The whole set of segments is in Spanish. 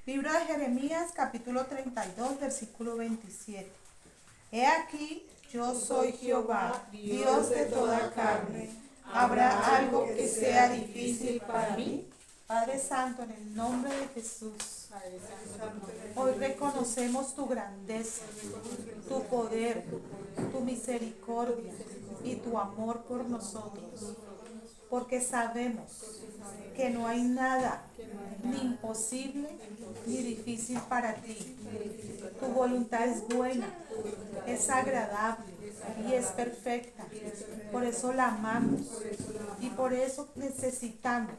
Libro de Jeremías, capítulo 32, versículo 27. He aquí, yo soy Jehová, Dios de toda carne. ¿Habrá algo que sea difícil para mí? Padre Santo, en el nombre de Jesús, hoy reconocemos tu grandeza, tu poder, tu misericordia y tu amor por nosotros, porque sabemos que no hay nada ni imposible ni difícil para ti. Tu voluntad es buena, es agradable y es perfecta. Por eso la amamos y por eso necesitamos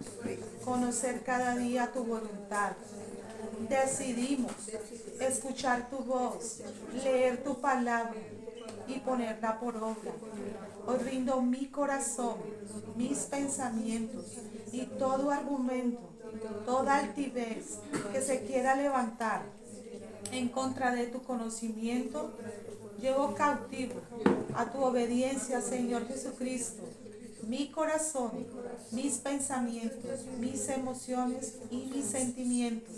conocer cada día tu voluntad. Decidimos escuchar tu voz, leer tu palabra y ponerla por obra. Hoy rindo mi corazón, mis pensamientos y todo argumento, toda altivez que se quiera levantar en contra de tu conocimiento. Llevo cautivo a tu obediencia, Señor Jesucristo, mi corazón, mis pensamientos, mis emociones y mis sentimientos,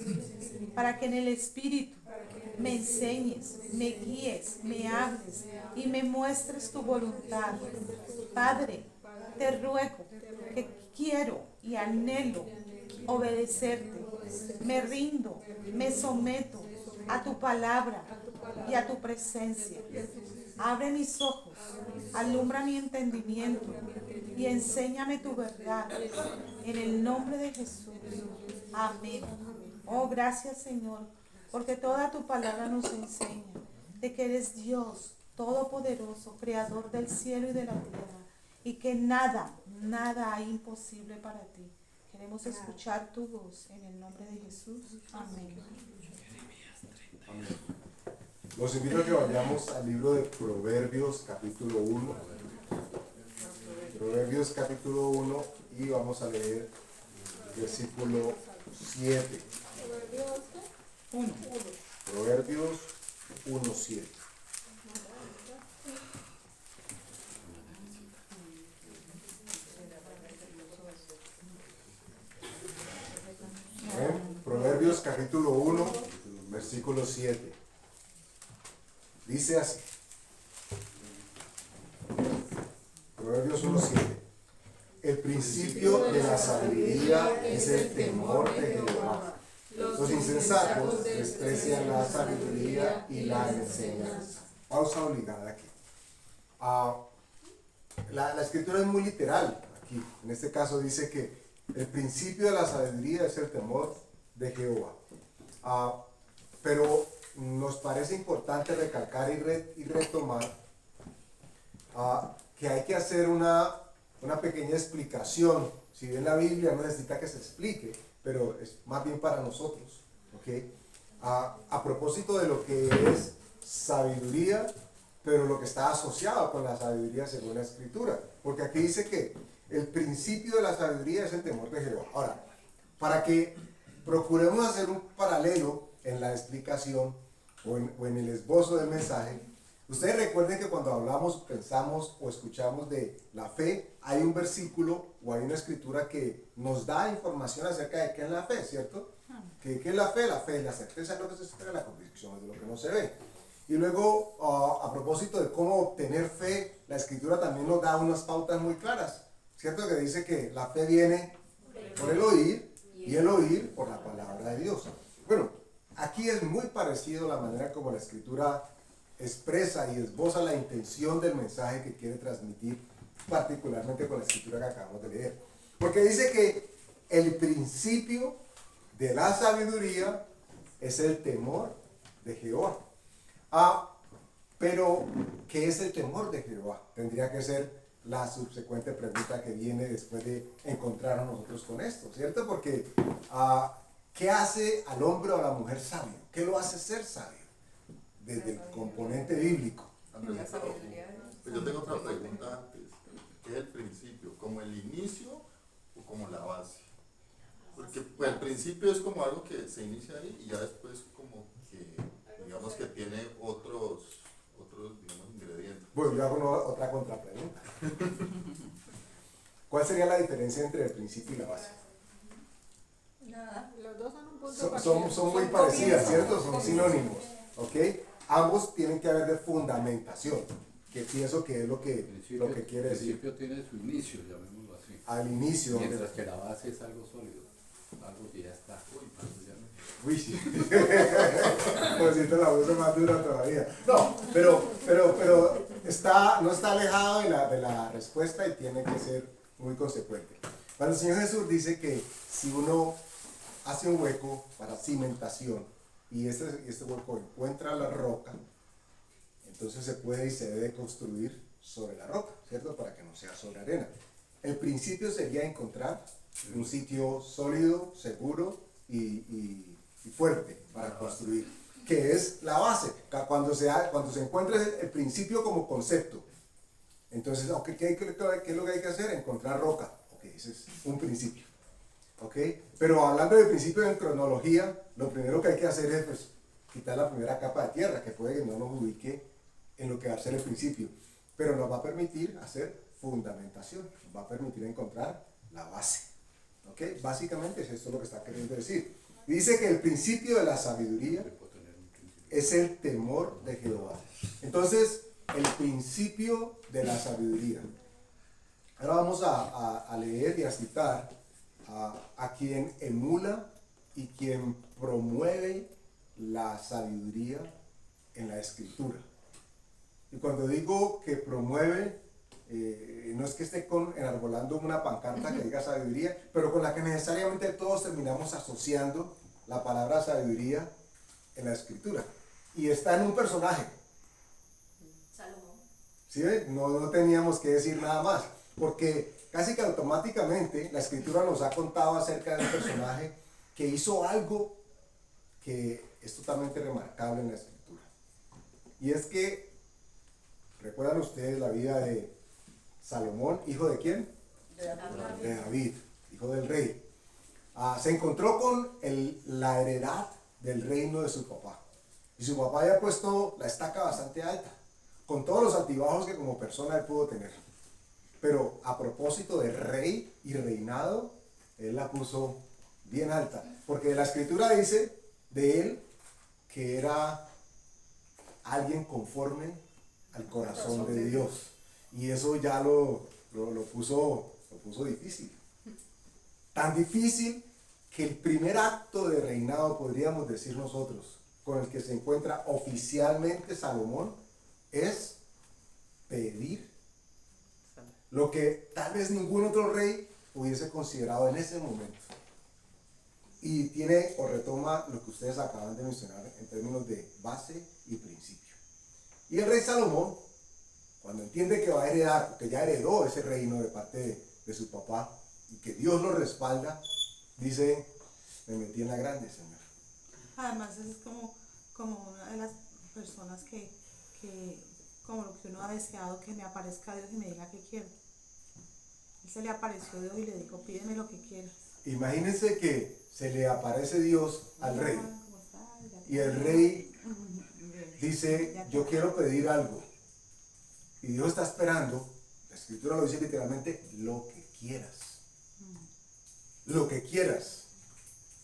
para que en el Espíritu me enseñes, me guíes, me hables y me muestres tu voluntad. Padre, te ruego que quiero y anhelo obedecerte. Me rindo, me someto a tu palabra y a tu presencia. Abre mis ojos, alumbra mi entendimiento y enséñame tu verdad. En el nombre de Jesús. Amén. Oh, gracias, Señor, porque toda tu palabra nos enseña de que eres Dios todopoderoso, creador del cielo y de la tierra, y que nada hay imposible para ti. Queremos escuchar tu voz en el nombre de Jesús. Amén. Amén. Los invito a que vayamos al libro de Proverbios capítulo 1. Proverbios capítulo 1 y vamos a leer versículo 7. Proverbios 1, 7. Proverbios capítulo 1, versículo 7. Dice así. Proverbios 1, 7. El principio de la sabiduría es el temor de Jehová. Los insensatos desprecian la sabiduría y la enseñanza. Pausa obligada aquí. La escritura es muy literal aquí. En este caso dice que el principio de la sabiduría es el temor de Jehová. Pero nos parece importante recalcar y retomar que hay que hacer una pequeña explicación. Si bien la Biblia no necesita que se explique, pero es más bien para nosotros, ¿okay? A propósito de lo que es sabiduría, pero lo que está asociado con la sabiduría según la Escritura, porque aquí dice que el principio de la sabiduría es el temor de Jehová. Ahora, para que procuremos hacer un paralelo en la explicación o en el esbozo del mensaje, ustedes recuerden que cuando hablamos, pensamos o escuchamos de la fe, hay un versículo o hay una escritura que nos da información acerca de qué es la fe, ¿cierto? ¿Qué es la fe? La fe es la certeza de lo que se espera, la convicción de lo que no se ve. Y luego, a propósito de cómo obtener fe, la escritura también nos da unas pautas muy claras, ¿cierto? Que dice que la fe viene por el oír y el oír por la palabra de Dios. Bueno, aquí es muy parecido la manera como la escritura expresa y esboza la intención del mensaje que quiere transmitir, particularmente con la escritura que acabamos de leer. Porque dice que el principio de la sabiduría es el temor de Jehová. Pero, ¿qué es el temor de Jehová? Tendría que ser la subsecuente pregunta que viene después de encontrarnos nosotros con esto, ¿cierto? Porque, ¿qué hace al hombre o a la mujer sabio? ¿Qué lo hace ser sabio? Desde el componente bíblico. Andrés, pues yo tengo otra pregunta antes. ¿Qué es el principio? ¿Como el inicio o como la base? Porque pues, el principio es como algo que se inicia ahí y ya después como que, digamos que tiene otros digamos, ingredientes. Bueno, yo hago otra contrapregunta. ¿Cuál sería la diferencia entre el principio y la base? Nada, los dos son un son muy parecidas, ¿cierto? Son sinónimos, ¿ok? Ambos tienen que haber de fundamentación, que pienso que es lo que quiere El decir. principio tiene su inicio, llamémoslo así. Al inicio. Mientras que la base es algo sólido, algo que ya está. Uy, ya no. Uy, sí. Pues siento la voz más dura todavía. No, pero no está alejado de la respuesta y tiene que ser muy consecuente. Cuando el Señor Jesús dice que si uno hace un hueco para cimentación y este hueco encuentra la roca, entonces se puede y se debe construir sobre la roca, ¿cierto? Para que no sea sobre arena. El principio sería encontrar un sitio sólido, seguro y fuerte para construir, que es la base. Cuando se encuentra el principio como concepto, entonces, okay, ¿qué es lo que hay que hacer? Encontrar roca. Ok, ese es un principio. Okay. Pero hablando del principio en cronología, lo primero que hay que hacer es pues, quitar la primera capa de tierra, que puede que no nos ubique en lo que va a ser el principio, pero nos va a permitir hacer fundamentación, nos va a permitir encontrar la base. Okay. Básicamente es esto lo que está queriendo decir. Dice que el principio de la sabiduría es el temor de Jehová. Entonces, el principio de la sabiduría. Ahora vamos a leer y a citar a quien emula y quien promueve la sabiduría en la Escritura. Y cuando digo que promueve, no es que esté enarbolando una pancarta que diga sabiduría, pero con la que necesariamente todos terminamos asociando la palabra sabiduría en la Escritura. Y está en un personaje. Salomón. ¿Sí ven? No teníamos que decir nada más, porque casi que automáticamente la Escritura nos ha contado acerca de un personaje que hizo algo que es totalmente remarcable en la Escritura. Y es que, ¿recuerdan ustedes la vida de Salomón, hijo de quién? De David, hijo del rey. Se encontró con la heredad del reino de su papá. Y su papá había puesto la estaca bastante alta, con todos los altibajos que como persona él pudo tener. Pero a propósito de rey y reinado, él la puso bien alta. Porque la Escritura dice de él que era alguien conforme al corazón de Dios. Y eso ya lo puso difícil. Tan difícil que el primer acto de reinado, podríamos decir nosotros, con el que se encuentra oficialmente Salomón, es pedir lo que tal vez ningún otro rey hubiese considerado en ese momento. Y tiene o retoma lo que ustedes acaban de mencionar en términos de base y principio. Y el rey Salomón, cuando entiende que va a heredar, porque ya heredó ese reino de parte de su papá, y que Dios lo respalda, dice, me metí en la grande, Señor. Además es como una de las personas que como lo que uno ha deseado, que me aparezca Dios y me diga qué quiero. Él se le apareció Dios y le dijo, pídeme lo que quieras. Imagínense que se le aparece Dios al rey y el rey dice, yo quiero pedir algo. Y Dios está esperando, la Escritura lo dice literalmente, lo que quieras. Lo que quieras.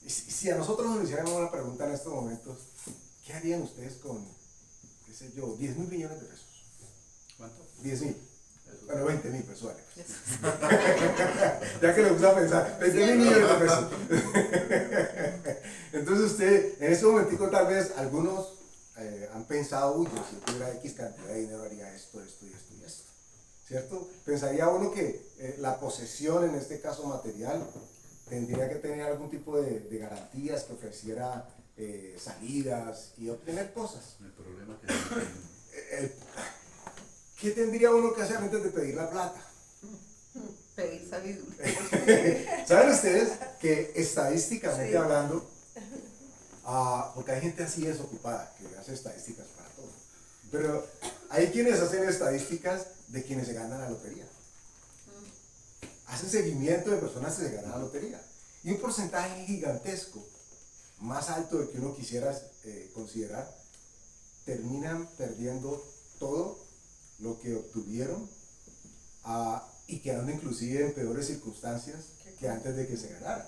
Y si a nosotros nos hicieran una pregunta en estos momentos, ¿qué harían ustedes con, qué sé yo, 10.000 millones de pesos? ¿Cuánto? 10.000. Bueno, 20.000 pesos, vale. Pues. Ya que le gusta pensar, 20.000 millones de pesos. Entonces usted, en este momentico tal vez algunos han pensado, uy, yo si tuviera X cantidad de dinero haría esto, esto y esto y esto. ¿Cierto? Pensaría uno que la posesión, en este caso material, tendría que tener algún tipo de garantías que ofreciera salidas y obtener cosas. El problema que ¿Qué tendría uno que hacer antes de pedir la plata? Pedir sabiduría. ¿Saben ustedes que estadísticamente hablando, porque hay gente así desocupada que hace estadísticas para todo, pero hay quienes hacen estadísticas de quienes se ganan la lotería? Hacen seguimiento de personas que se ganan la lotería. Y un porcentaje gigantesco, más alto del que uno quisiera considerar, terminan perdiendo todo lo que obtuvieron y quedando inclusive en peores circunstancias que antes de que se ganaran.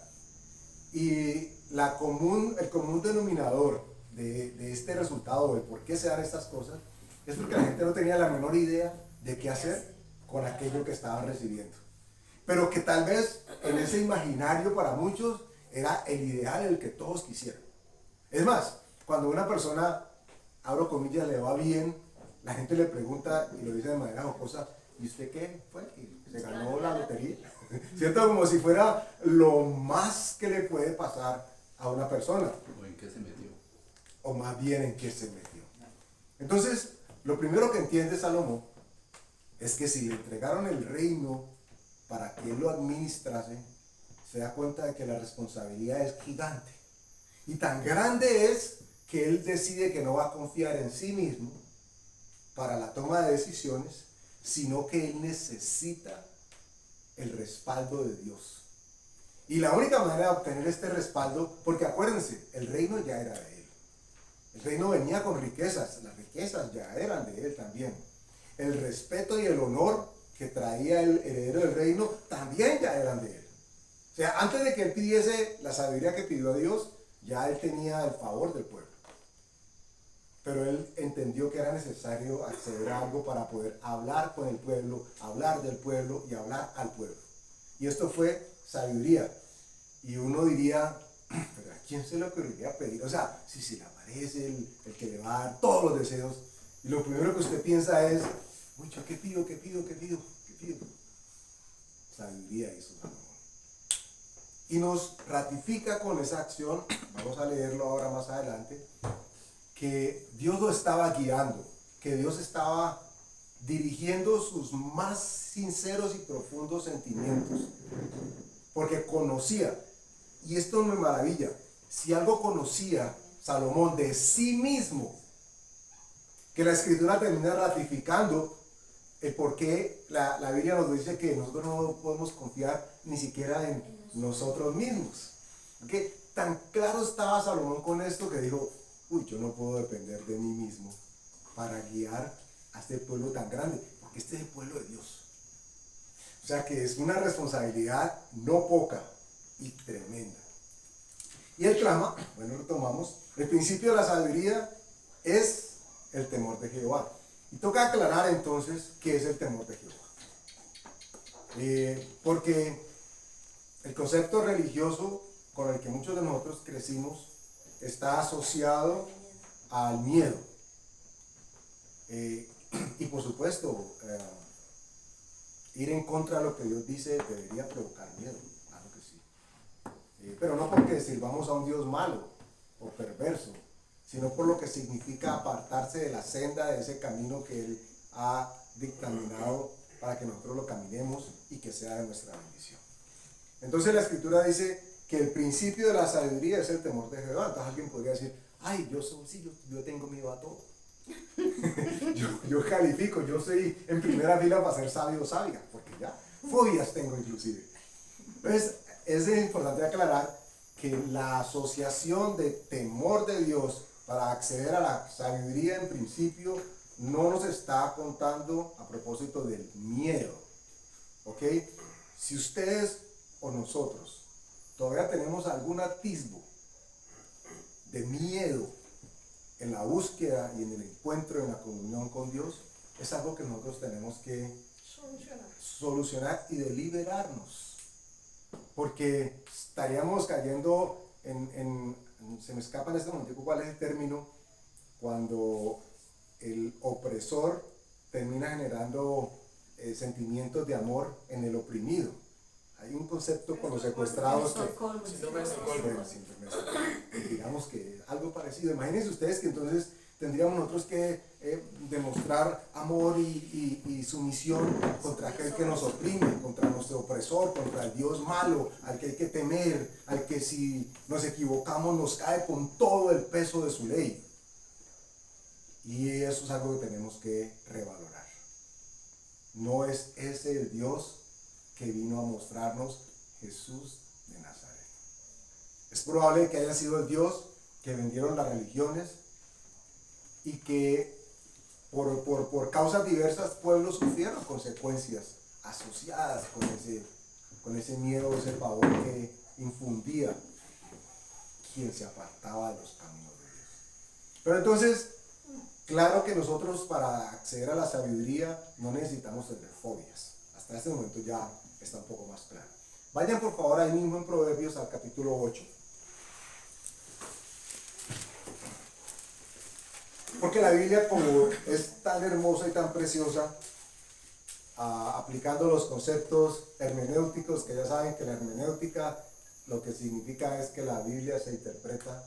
Y el común denominador de este resultado, de por qué se dan estas cosas, es porque la gente no tenía la menor idea de qué hacer con aquello que estaban recibiendo. Pero que tal vez en ese imaginario para muchos era el ideal, el que todos quisieran. Es más, cuando una persona, abro comillas, le va bien, la gente le pregunta y lo dice de manera jocosa, ¿y usted qué fue? ¿Se ganó la lotería? ¿Cierto? Como si fuera lo más que le puede pasar a una persona. ¿O en qué se metió? O más bien en qué se metió. Entonces, lo primero que entiende Salomón es que si le entregaron el reino para que él lo administrase, se da cuenta de que la responsabilidad es gigante. Y tan grande es que él decide que no va a confiar en sí mismo para la toma de decisiones, sino que él necesita el respaldo de Dios. Y la única manera de obtener este respaldo, porque acuérdense, el reino ya era de él. El reino venía con riquezas, las riquezas ya eran de él también. El respeto y el honor que traía el heredero del reino también ya eran de él. O sea, antes de que él pidiese la sabiduría que pidió a Dios, ya él tenía el favor del pueblo. Pero él entendió que era necesario acceder a algo para poder hablar con el pueblo, hablar del pueblo y hablar al pueblo. Y esto fue sabiduría. Y uno diría, ¿pero a quién se le ocurriría pedir? O sea, si se le aparece el que le va a dar todos los deseos, y lo primero que usted piensa es, uy, ¿yo qué pido? Sabiduría hizo Salomón. Y nos ratifica con esa acción, vamos a leerlo ahora más adelante, que Dios lo estaba guiando, que Dios estaba dirigiendo sus más sinceros y profundos sentimientos, porque conocía, y esto me maravilla, si algo conocía Salomón de sí mismo, que la Escritura termina ratificando el por qué la Biblia nos dice que nosotros no podemos confiar ni siquiera en nosotros mismos. ¿Okay? Tan claro estaba Salomón con esto que dijo, uy, yo no puedo depender de mí mismo para guiar a este pueblo tan grande, porque este es el pueblo de Dios. O sea que es una responsabilidad no poca y tremenda. Y él clama, bueno, lo tomamos, el principio de la sabiduría es el temor de Jehová. Y toca aclarar entonces qué es el temor de Jehová. Porque el concepto religioso con el que muchos de nosotros crecimos está asociado al miedo. Y por supuesto, ir en contra de lo que Dios dice debería provocar miedo, claro que sí. Pero no porque sirvamos a un Dios malo o perverso, sino por lo que significa apartarse de la senda, de ese camino que Él ha dictaminado para que nosotros lo caminemos y que sea de nuestra bendición. Entonces la Escritura dice que el principio de la sabiduría es el temor de Jehová. Entonces alguien podría decir, ay, yo tengo miedo a todo. yo califico, yo soy en primera fila para ser sabio o sabia, porque ya fobias tengo inclusive. Entonces es importante aclarar que la asociación de temor de Dios para acceder a la sabiduría en principio no nos está contando a propósito del miedo. ¿Ok? Si ustedes o nosotros todavía tenemos algún atisbo de miedo en la búsqueda y en el encuentro, en la comunión con Dios, es algo que nosotros tenemos que solucionar y deliberarnos, porque estaríamos cayendo se me escapa en este momento cuál es el término, cuando el opresor termina generando sentimientos de amor en el oprimido. Hay un concepto con los secuestrados que digamos que algo parecido. Imagínense ustedes que entonces tendríamos nosotros que demostrar amor y sumisión contra aquel que nos oprime, contra nuestro opresor, contra el Dios malo, al que hay que temer, al que si nos equivocamos nos cae con todo el peso de su ley. Y eso es algo que tenemos que revalorar. No es ese el Dios que vino a mostrarnos Jesús de Nazaret. Es probable que haya sido el Dios que vendieron las religiones y que por causas diversas pueblos sufrieron consecuencias asociadas con ese miedo, ese pavor que infundía quien se apartaba de los caminos de Dios. Pero entonces, claro que nosotros para acceder a la sabiduría no necesitamos tener fobias. Hasta este momento ya está un poco más claro. Vayan por favor ahí mismo en Proverbios al capítulo 8. Porque la Biblia, como es tan hermosa y tan preciosa, aplicando los conceptos hermenéuticos, que ya saben que la hermenéutica lo que significa es que la Biblia se interpreta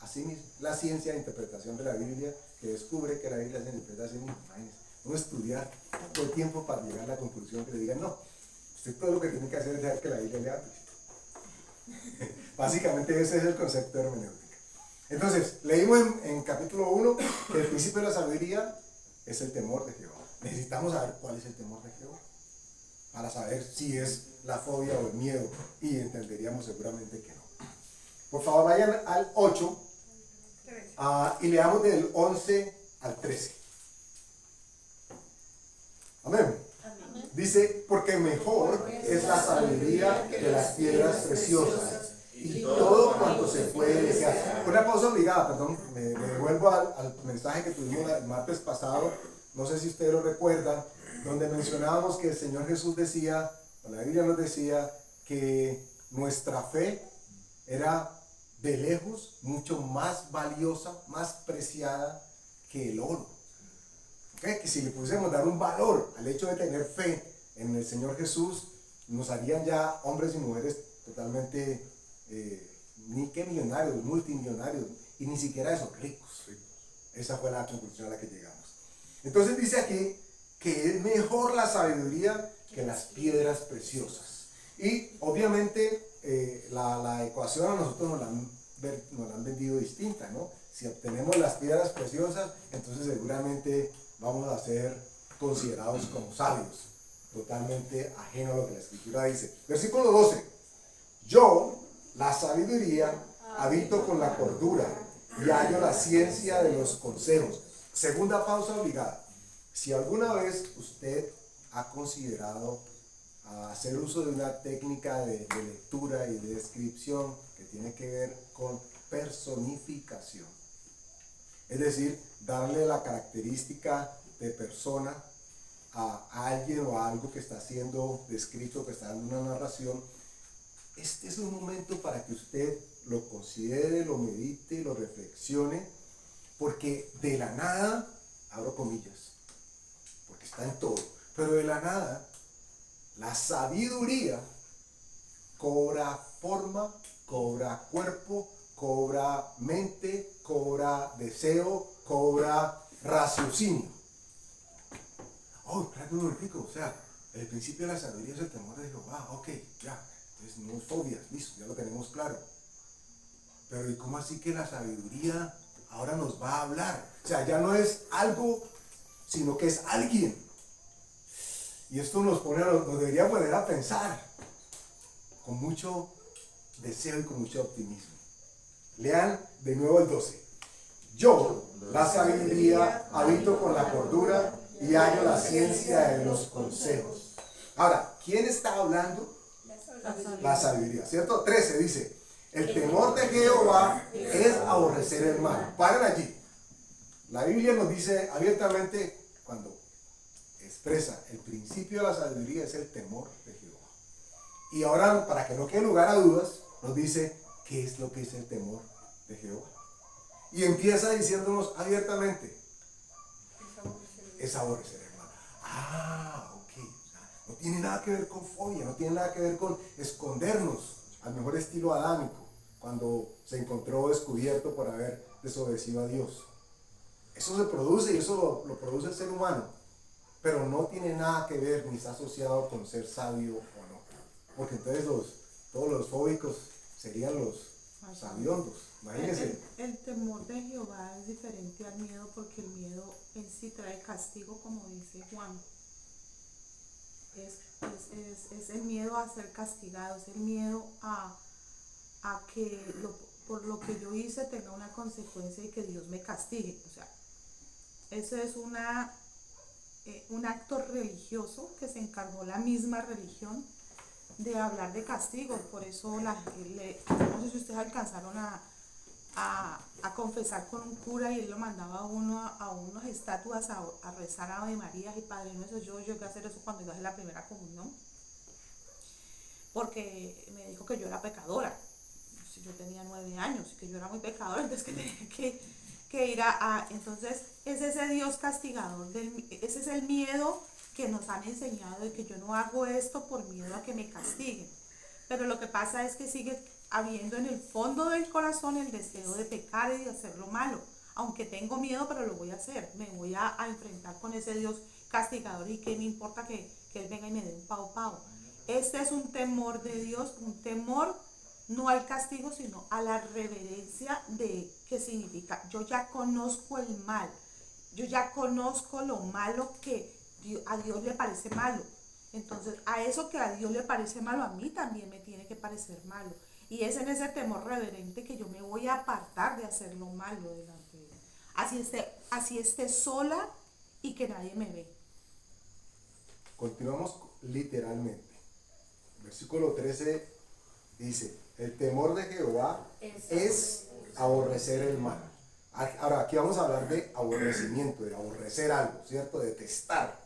a sí misma. La ciencia de interpretación de la Biblia que descubre que la Biblia se interpreta a sí misma. Imagínense, no estudiar todo el tiempo para llegar a la conclusión que le digan, no, usted todo lo que tiene que hacer es dejar que la Biblia lea. Básicamente ese es el concepto de hermenéutica. Entonces, leímos en capítulo 1 que el principio de la sabiduría es el temor de Jehová. Necesitamos saber cuál es el temor de Jehová para saber si es la fobia o el miedo, y entenderíamos seguramente que no. Por favor, vayan al 8 y leamos del 11 al 13. Amén. Dice, porque mejor es la sabiduría que las piedras preciosas y todo cuanto se puede desear. Una pausa obligada, perdón, me devuelvo al mensaje que tuvimos el martes pasado, no sé si ustedes lo recuerdan, donde mencionábamos que el Señor Jesús decía, o la Biblia nos decía, que nuestra fe era de lejos mucho más valiosa, más preciada que el oro. ¿Okay? Que si le pudiésemos dar un valor al hecho de tener fe en el Señor Jesús, nos harían ya hombres y mujeres totalmente, ni que millonarios, multimillonarios, y ni siquiera esos ricos. Esa fue la conclusión a la que llegamos. Entonces dice aquí que es mejor la sabiduría que las piedras preciosas. Y obviamente la ecuación a nosotros nos la han vendido distinta, ¿no? Si obtenemos las piedras preciosas, entonces seguramente vamos a ser considerados como sabios, totalmente ajeno a lo que la Escritura dice. Versículo 12. Yo, la sabiduría, habito con la cordura y hallo la ciencia de los consejos. Segunda pausa obligada. Si alguna vez usted ha considerado hacer uso de una técnica de lectura y de descripción que tiene que ver con personificación, es decir, darle la característica de persona a alguien o a algo que está siendo descrito, que está dando una narración, este es un momento para que usted lo considere, lo medite, lo reflexione, porque de la nada, abro comillas, porque está en todo, pero de la nada, la sabiduría cobra forma, cobra cuerpo, cobra mente, cobra deseo, cobra raciocinio. Oh, espérate un momentico, o sea, el principio de la sabiduría es el temor de Jehová, ok, ya, entonces no fobias, listo, ya lo tenemos claro. Pero ¿y cómo así que la sabiduría ahora nos va a hablar? O sea, ya no es algo, sino que es alguien. Y esto nos debería poner a pensar con mucho deseo y con mucho optimismo. Lean de nuevo el 12. Yo, la sabiduría, habito con la cordura y hallo la ciencia de los consejos. Ahora, ¿quién está hablando? La sabiduría, ¿cierto? 13 dice, el temor de Jehová es aborrecer el mal. Paren allí. La Biblia nos dice abiertamente, cuando expresa el principio de la sabiduría es el temor de Jehová. Y ahora, para que no quede lugar a dudas, nos dice qué es lo que es el temor de Jehová. Y empieza diciéndonos abiertamente, es aborrecer el mal. Ah, ok. No tiene nada que ver con fobia, no tiene nada que ver con escondernos al mejor estilo adámico, cuando se encontró descubierto por haber desobedecido a Dios. Eso se produce y eso lo produce el ser humano, pero no tiene nada que ver ni está asociado con ser sabio o no, porque entonces todos los fóbicos serían los sabiondos. Imagínense. El temor de Jehová es diferente al miedo, porque el miedo en sí trae castigo, como dice Juan. Es el miedo a ser castigado, es el miedo a que por lo que yo hice tenga una consecuencia y que Dios me castigue. O sea, eso es un acto religioso que se encargó la misma religión de hablar de castigo. Por eso, no sé si ustedes alcanzaron a a confesar con un cura y él lo mandaba a uno a unas estatuas a rezar Ave María y Padre Nuestro. Yo llegué a hacer eso cuando iba a hacer la primera comunión, porque me dijo que yo era pecadora. Yo tenía 9 años y que yo era muy pecadora, entonces que tenía que ir entonces es ese Dios castigador, ese es el miedo que nos han enseñado de que yo no hago esto por miedo a que me castiguen. Pero lo que pasa es que sigue habiendo en el fondo del corazón el deseo de pecar y de hacer lo malo. Aunque tengo miedo, pero lo voy a hacer. Me voy a enfrentar con ese Dios castigador y que me importa que Él venga y me dé un pau. Este es un temor de Dios, un temor no al castigo, sino a la reverencia de qué significa. Yo ya conozco el mal, yo ya conozco lo malo que a Dios le parece malo. Entonces, a eso que a Dios le parece malo, a mí también me tiene que parecer malo. Y es en ese temor reverente que yo me voy a apartar de hacer lo malo delante de Él. Así esté sola y que nadie me ve. Continuamos literalmente. Versículo 13 dice, el temor de Jehová es aborrecer el mal. Ahora, aquí vamos a hablar de aborrecimiento, de aborrecer algo, ¿cierto? De detestar.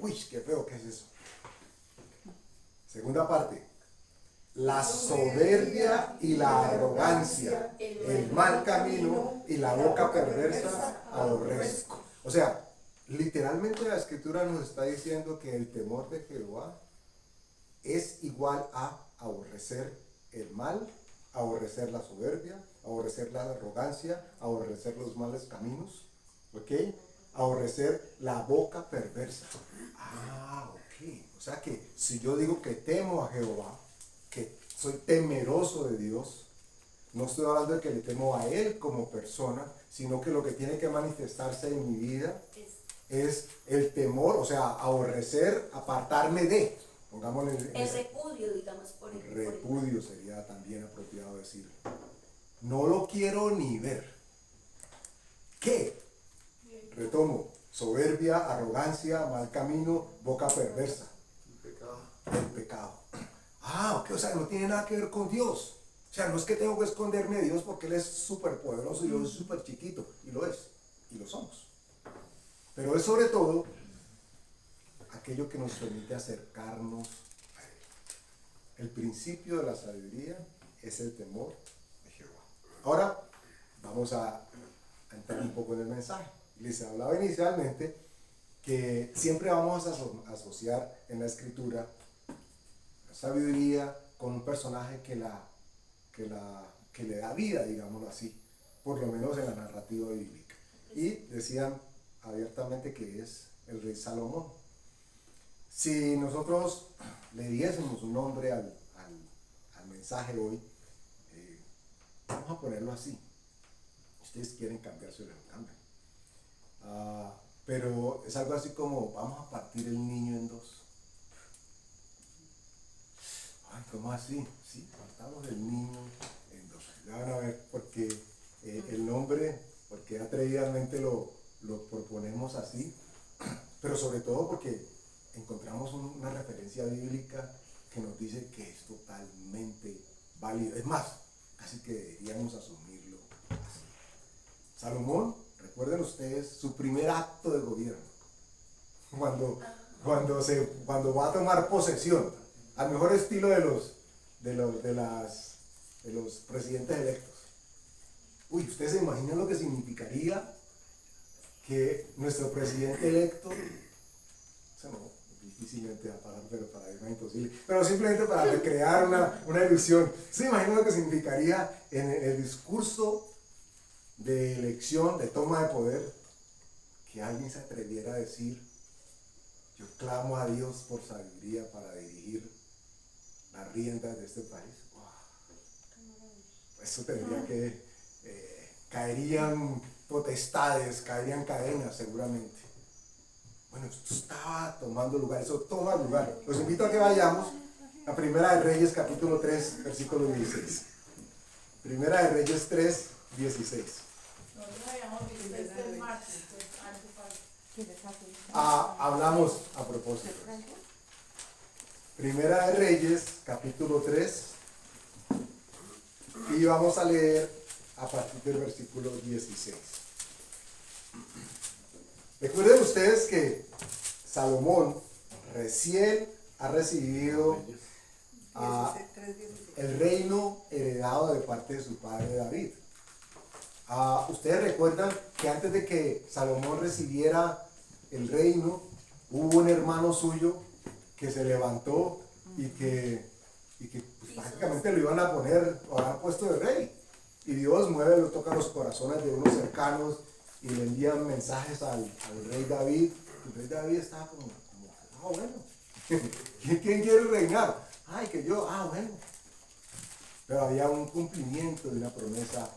Uy, qué feo que es eso. Segunda parte, la soberbia y la arrogancia, el mal camino y la boca perversa aborrezco. O sea, literalmente la escritura nos está diciendo que el temor de Jehová es igual a aborrecer el mal, aborrecer la soberbia, aborrecer la arrogancia, aborrecer los malos caminos, ¿ok? Aborrecer la boca perversa. Ok. O sea que si yo digo que temo a Jehová, que soy temeroso de Dios, no estoy hablando de que le temo a Él como persona, sino que lo que tiene que manifestarse en mi vida es el temor, o sea, aborrecer, apartarme de. Pongámosle el repudio, digamos, por el repudio sería también apropiado decir. No lo quiero ni ver. ¿Qué? Retomo, soberbia, arrogancia, mal camino, boca perversa. El pecado. Ok, o sea, no tiene nada que ver con Dios. O sea, no es que tengo que esconderme de Dios porque Él es súper poderoso y yo soy súper chiquito. Y lo es. Y lo somos. Pero es sobre todo aquello que nos permite acercarnos a Él. El principio de la sabiduría es el temor de Jehová. Ahora vamos a entrar un poco en el mensaje. Les hablaba inicialmente que siempre vamos a asociar en la escritura la sabiduría con un personaje que le da vida, digámoslo así, por lo menos en la narrativa bíblica. Y decían abiertamente que es el rey Salomón. Si nosotros le diésemos un nombre al mensaje hoy, vamos a ponerlo así. Ustedes quieren cambiárselo, lo cambian. Pero es algo así como, vamos a partir el niño en dos. Ay, ¿cómo así? Sí, partamos el niño en dos. Ya van a ver porque el nombre, porque atrevidamente lo proponemos así, pero sobre todo porque encontramos una referencia bíblica que nos dice que es totalmente válido. Es más, casi que deberíamos asumirlo así. Salomón, recuerden ustedes su primer acto de gobierno, cuando va a tomar posesión, al mejor estilo de los presidentes electos. Uy, ¿ustedes se imaginan lo que significaría que nuestro presidente electo, difícilmente va a parar, pero para él no es imposible, pero simplemente para recrear una ilusión, ¿se imaginan lo que significaría en el discurso de elección, de toma de poder, que alguien se atreviera a decir, yo clamo a Dios por sabiduría para dirigir las riendas de este país? ¡Wow! Eso tendría que, caerían potestades, caerían cadenas seguramente. Bueno, esto estaba tomando lugar, eso toma lugar. Los invito a que vayamos a Primera de Reyes, capítulo 3, versículo 16. Primera de Reyes 3, 16. Hablamos a propósito. Primera de Reyes, capítulo 3, y vamos a leer a partir del versículo 16. Recuerden ustedes que Salomón recién ha recibido el reino heredado de parte de su padre David. Ustedes recuerdan que antes de que Salomón recibiera el reino, hubo un hermano suyo que se levantó y que pues, prácticamente lo iban a poner o a dar puesto de rey. Y Dios mueve, lo toca los corazones de unos cercanos y le envían mensajes al rey David. El rey David estaba como bueno, ¿quién quiere reinar? Ay, que yo, bueno. Pero había un cumplimiento de una promesa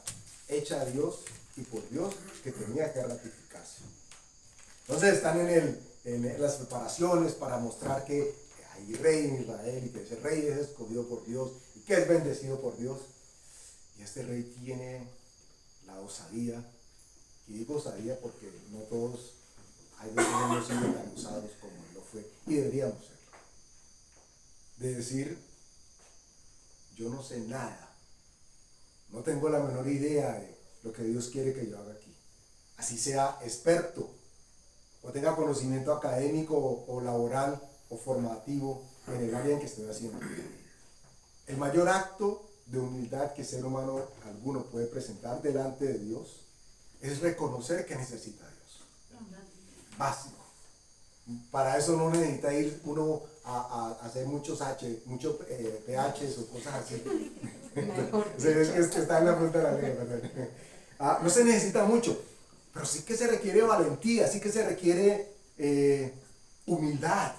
hecha a Dios y por Dios que tenía que ratificarse. Entonces están en las preparaciones para mostrar que hay rey en Israel y que ese rey es escogido por Dios y que es bendecido por Dios. Y este rey tiene la osadía, y digo osadía porque no todos hay veces hemos sido tan osados como él lo fue y deberíamos serlo. De decir, yo no sé nada, no tengo la menor idea de lo que Dios quiere que yo haga aquí. Así sea experto o tenga conocimiento académico o laboral o formativo en el área en que estoy haciendo. El mayor acto de humildad que ser humano alguno puede presentar delante de Dios es reconocer que necesita a Dios. Básico. Para eso no necesita ir uno a hacer muchos PHs o cosas así. Es que está en la punta de la lengua. No se necesita mucho, pero sí que se requiere valentía, sí que se requiere humildad,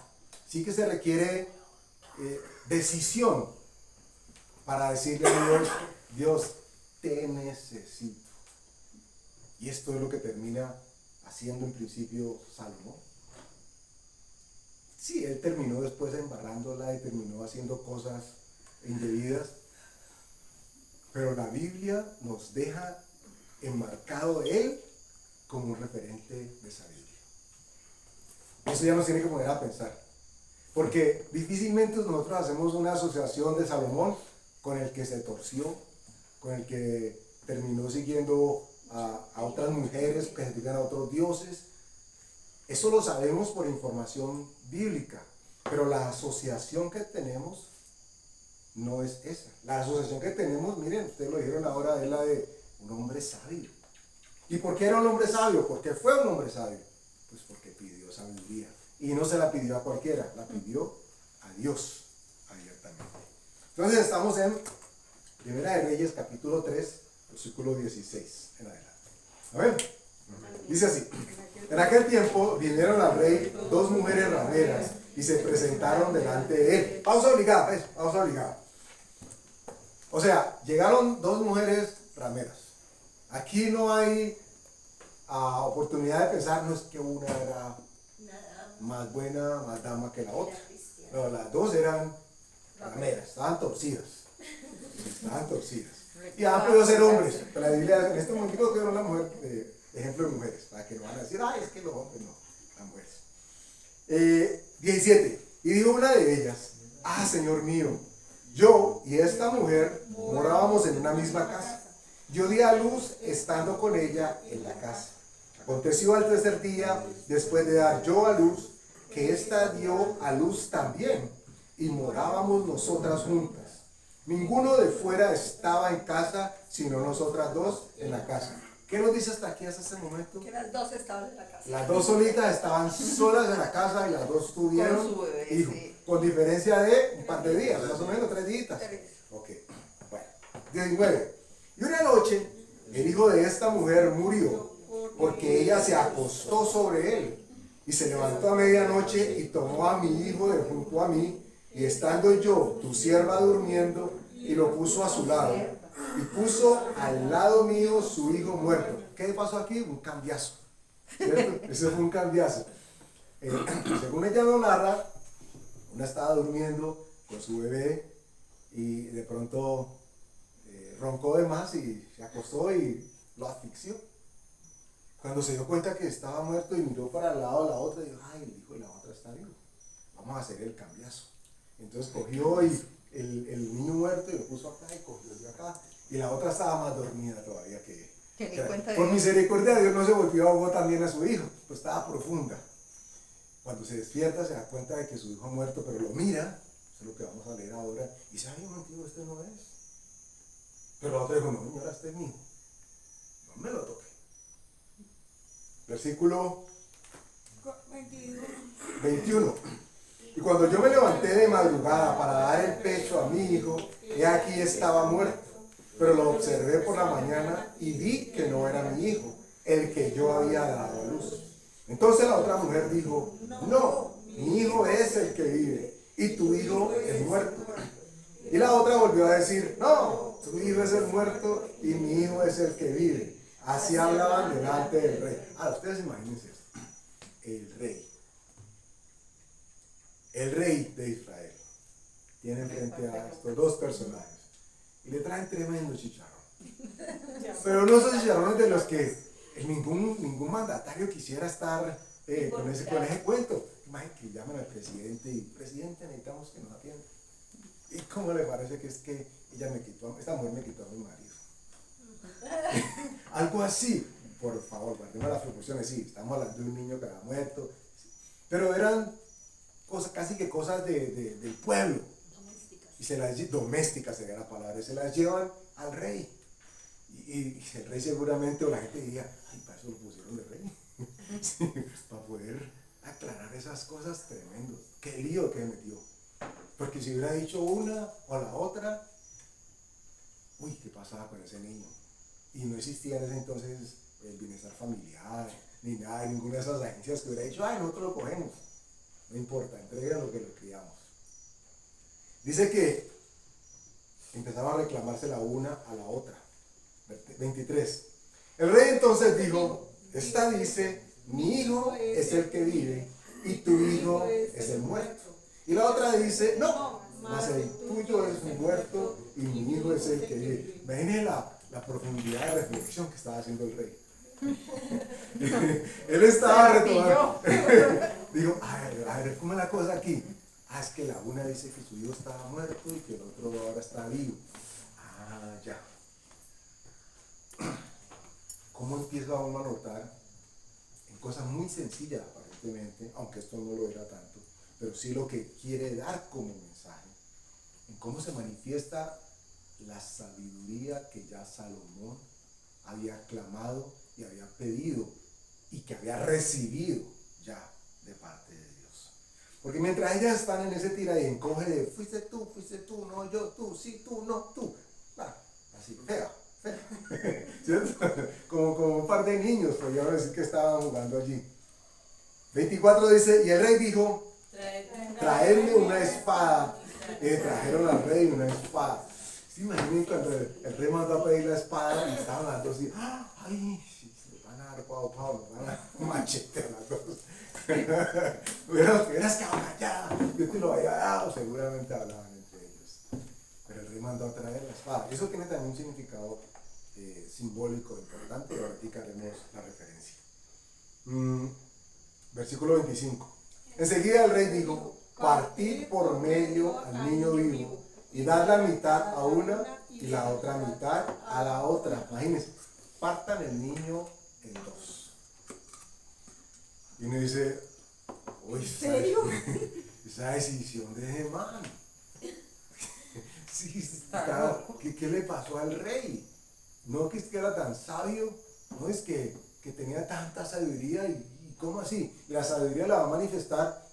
sí que se requiere decisión para decirle a Dios, Dios, te necesito. Y esto es lo que termina haciendo en principio Salomón. Sí, él terminó después embarrándola y terminó haciendo cosas indebidas, pero la Biblia nos deja enmarcado él como un referente de sabiduría. Eso ya nos tiene que poner a pensar, porque difícilmente nosotros hacemos una asociación de Salomón con el que se torció, con el que terminó siguiendo a otras mujeres que se dedican a otros dioses. Eso lo sabemos por información bíblica, pero la asociación que tenemos no es esa. La asociación que tenemos, miren, ustedes lo dijeron ahora, es la de un hombre sabio. ¿Y por qué era un hombre sabio? ¿Por qué fue un hombre sabio? Pues porque pidió sabiduría. Y no se la pidió a cualquiera, la pidió a Dios abiertamente. Entonces estamos en Primera de Reyes, capítulo 3, versículo 16 en adelante. A ver, dice así: en aquel tiempo vinieron al rey dos mujeres rameras y se presentaron delante de él. Pausa obligada, pues, pausa obligada. O sea, llegaron dos mujeres rameras. Aquí no hay oportunidad de pensar, no es que una era más buena, más dama que la otra. No, las dos eran rameras, estaban torcidas. Estaban torcidas. Y han podido ser hombres. Pero la Biblia en este momento quiero una mujer, ejemplo de mujeres, para que no van a decir, ay, es que los hombres no, las mujeres. 17. Y dijo una de ellas, Señor mío, yo y esta mujer morábamos en una misma casa. Yo di a luz estando con ella en la casa. Aconteció al tercer día, después de dar yo a luz, que ésta dio a luz también, y morábamos nosotras juntas. Ninguno de fuera estaba en casa, sino nosotras dos en la casa. ¿Qué nos dice hasta aquí hasta ese momento? Que las dos estaban en la casa. Las dos solitas estaban solas en la casa y las dos tuvieron Con su bebé, hijos. sí. Con diferencia de un par de días, más o menos 3 días. Ok, bueno. 19. Y una noche el hijo de esta mujer murió porque ella se acostó sobre él y se levantó a medianoche y tomó a mi hijo de junto a mí y estando yo, tu sierva, durmiendo, y lo puso a su lado y puso al lado mío su hijo muerto. ¿Qué pasó aquí? Un cambiazo, ¿cierto? Ese fue un cambiazo. Según ella lo narra, una estaba durmiendo con su bebé y de pronto roncó de más y se acostó y lo asfixió. Cuando se dio cuenta que estaba muerto y miró para el lado de la otra, dijo, ay, el hijo de la otra está vivo, vamos a hacer el cambiazo. Entonces cogió y el niño muerto y lo puso acá y cogió el de acá Y la otra estaba más dormida todavía que Que ni ella. cuenta de Por eso. misericordia de Dios no se volvió ahogó también a su hijo, pues estaba profunda. Cuando se despierta se da cuenta de que su hijo ha muerto, pero lo mira, eso es lo que vamos a leer ahora, y dice, ay, un momentico, este no es. Pero la otra dijo, no, señora, este es mi hijo. No me lo toque. Versículo 21. Y cuando yo me levanté de madrugada para dar el pecho a mi hijo, he aquí estaba muerto. Pero lo observé por la mañana y vi que no era mi hijo, el que yo había dado a luz. Entonces la otra mujer dijo, no, mi hijo es el que vive y tu hijo es muerto. Y la otra volvió a decir, no, tu hijo es el muerto y mi hijo es el que vive. Así hablaban delante del rey. Ahora, ustedes imagínense esto. El rey de Israel tiene frente a estos dos personajes y le traen tremendo chicharrón. Pero no son chicharrones de los que ningún mandatario quisiera estar con ese cuento. Imagínate que llaman al presidente y, presidente, necesitamos que nos atienda. ¿Y cómo le parece que es que esta mujer me quitó a mi marido? Algo así. Por favor, guardemos las proporciones. Sí, estamos hablando de un niño que había muerto. Sí. Pero eran cosas, casi que cosas del pueblo. Y domésticas sería la palabra. Se las llevan al rey. Y el rey seguramente, o la gente diría, ay, para eso lo pusieron de rey. Sí, para poder aclarar esas cosas tremendas. Qué lío que metió. Porque si hubiera dicho una o la otra, uy, ¿qué pasaba con ese niño? Y no existía en ese entonces el bienestar familiar, ni nada, ninguna de esas agencias que hubiera dicho, ay, nosotros lo cogemos. No importa, entreguen lo que lo criamos. Dice que empezaba a reclamarse la una a la otra. 23. El rey entonces dijo, esta dice, mi hijo es el que vive y tu hijo es el muerto. Y la otra dice, no, mas el tuyo es un muerto y mi hijo es el que vive. Imagínense la profundidad de reflexión que estaba haciendo el rey. Él estaba retomando. Dijo, a ver, ¿cómo es la cosa aquí? Es que la una dice que su hijo estaba muerto y que el otro ahora está vivo. Ya. ¿Cómo empieza uno a notar en cosas muy sencillas aparentemente, aunque esto no lo era tanto, pero sí lo que quiere dar como mensaje, en cómo se manifiesta la sabiduría que ya Salomón había clamado y había pedido y que había recibido ya de parte de Dios? Porque mientras ellas están en ese tira y encoge de fuiste tú, no yo, tú, sí, tú, no, tú, así, fea. ¿Cierto? Como un par de niños, podríamos decir que estaban jugando allí. 24 dice, y el rey dijo, traedme una espada. Trajeron al rey una espada. ¿Se imaginan cuando el rey mandó a pedir la espada y estaban las dos y, ay, se le van a dar pau, le van a dar un machete a las dos? Hubieras quedado callada, yo te lo había dado, seguramente hablaban entre ellos. Pero el rey mandó a traer la espada. Eso tiene también un significado simbólico importante, y ahorita haremos la referencia. Versículo 25. Enseguida el rey dijo, partid por medio al niño vivo y dar la mitad a una y la otra mitad a la otra. Imagínense, partan el niño en dos. Y uno dice, uy, ¿en serio? Esa decisión de ese man. Sí, ¿qué le pasó al rey? No que era tan sabio, no es que tenía tanta sabiduría y ¿cómo así? Y la sabiduría la va a manifestar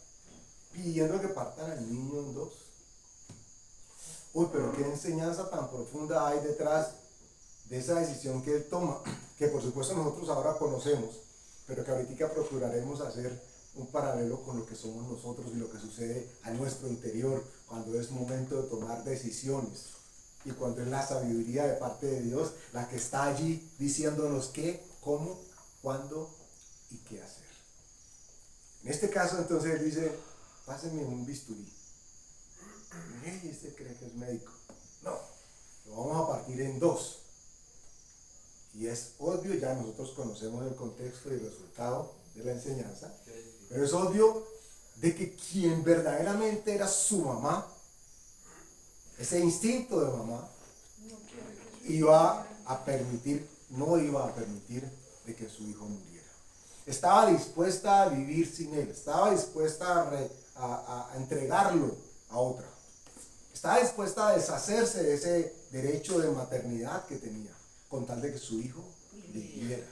pidiendo que partan al niño en dos. Uy, pero qué enseñanza tan profunda hay detrás de esa decisión que él toma, que por supuesto nosotros ahora conocemos, pero que ahorita procuraremos hacer un paralelo con lo que somos nosotros y lo que sucede a nuestro interior cuando es momento de tomar decisiones. Y cuando es la sabiduría de parte de Dios la que está allí diciéndonos qué, cómo, cuándo y qué hacer. En este caso entonces él dice, pásenme un bisturí. ¿Y este cree que es médico? No, lo vamos a partir en dos. Y es obvio, ya nosotros conocemos el contexto y el resultado de la enseñanza, pero es obvio de que quien verdaderamente era su mamá, ese instinto de mamá, no iba a permitir de que su hijo muriera. Estaba dispuesta a vivir sin él, estaba dispuesta a entregarlo a otra. Estaba dispuesta a deshacerse de ese derecho de maternidad que tenía, con tal de que su hijo viviera.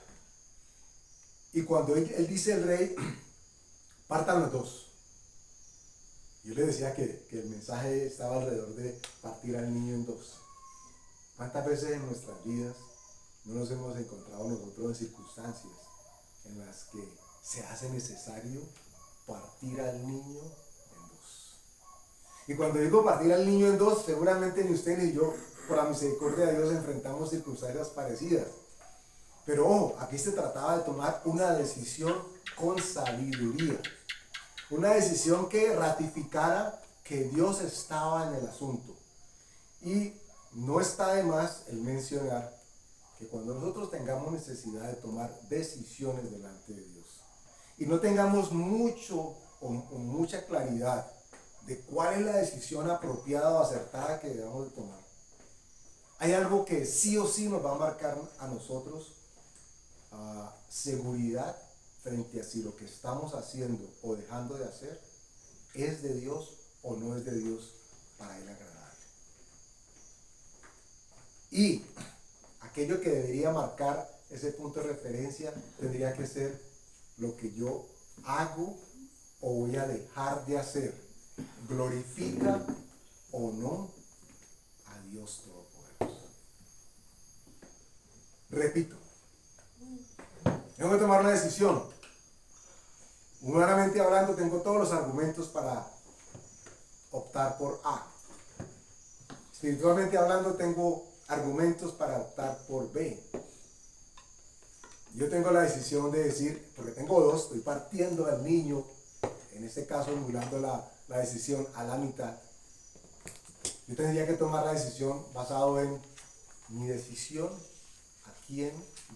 Y cuando él dice el rey, partan los dos. Yo le decía que el mensaje estaba alrededor de partir al niño en dos. ¿Cuántas veces en nuestras vidas no nos hemos encontrado nosotros en circunstancias en las que se hace necesario partir al niño en dos? Y cuando digo partir al niño en dos, seguramente ni usted ni yo, por la misericordia de Dios, enfrentamos circunstancias parecidas. Pero ojo, aquí se trataba de tomar una decisión con sabiduría. Una decisión que ratificara que Dios estaba en el asunto. Y no está de más el mencionar que cuando nosotros tengamos necesidad de tomar decisiones delante de Dios y no tengamos mucho o mucha claridad de cuál es la decisión apropiada o acertada que debamos de tomar, hay algo que sí o sí nos va a marcar a nosotros seguridad frente a si lo que estamos haciendo o dejando de hacer es de Dios o no es de Dios para Él agradable. Y aquello que debería marcar ese punto de referencia tendría que ser lo que yo hago o voy a dejar de hacer. ¿Glorifica o no a Dios Todopoderoso? Repito, tengo que tomar una decisión. Humanamente hablando, tengo todos los argumentos para optar por A. Espiritualmente hablando, tengo argumentos para optar por B. Yo tengo la decisión de decir, porque tengo dos, estoy partiendo al niño, en este caso anulando la decisión a la mitad. Yo tendría que tomar la decisión basado en mi decisión a quién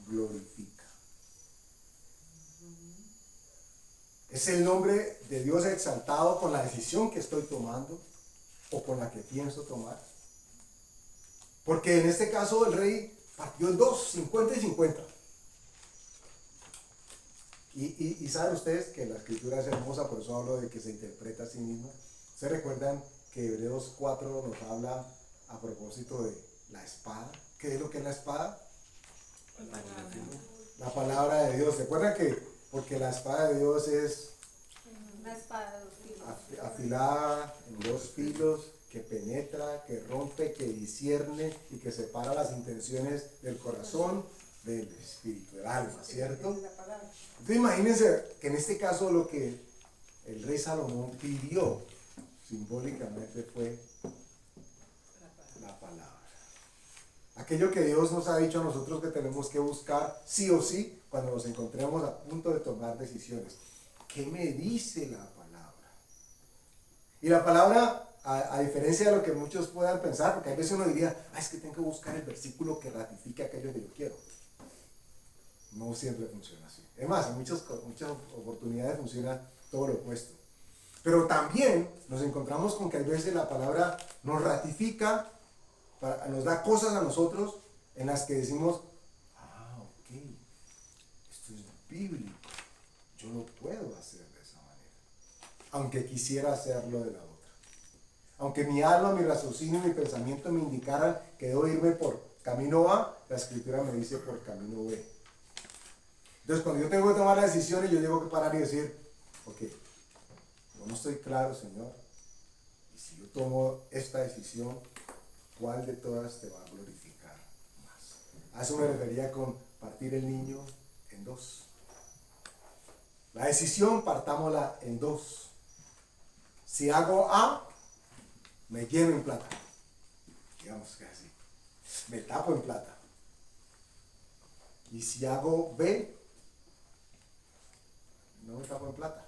glorifica. ¿Es el nombre de Dios exaltado con la decisión que estoy tomando o con la que pienso tomar? Porque en este caso el rey partió en dos, 50 y 50. Y saben ustedes que la escritura es hermosa, por eso hablo de que se interpreta a sí misma. ¿Ustedes recuerdan que Hebreos 4 nos habla a propósito de la espada? ¿Qué es lo que es la espada? La palabra de Dios. ¿Recuerdan que porque la espada de Dios es Una espada de 2 filos. afilada en 2 filos, que penetra, que rompe, que discierne y que separa las intenciones del corazón, del espíritu, del alma, ¿cierto? Entonces imagínense que en este caso lo que el rey Salomón pidió simbólicamente fue la palabra. Aquello que Dios nos ha dicho a nosotros que tenemos que buscar sí o sí cuando nos encontremos a punto de tomar decisiones. ¿Qué me dice la palabra? Y la palabra, a diferencia de lo que muchos puedan pensar, porque a veces uno diría, es que tengo que buscar el versículo que ratifique aquello que yo quiero. No siempre funciona así. Es más, en muchas oportunidades funciona todo lo opuesto. Pero también nos encontramos con que a veces la palabra nos ratifica, nos da cosas a nosotros en las que decimos, ok, esto es bíblico, yo lo puedo hacer de esa manera, aunque quisiera hacerlo de la otra. Aunque mi alma, mi raciocinio, mi pensamiento me indicaran que debo irme por camino A, la escritura me dice por camino B. Entonces cuando yo tengo que tomar las decisiones, yo tengo que parar y decir, ok, yo no estoy claro, Señor, y si yo tomo esta decisión, ¿cuál de todas te va a glorificar más? A eso me refería con partir el niño en dos. La decisión partámosla en dos. Si hago A, me lleno en plata. Digamos que así. Me tapo en plata. Y si hago B, no me tapo en plata.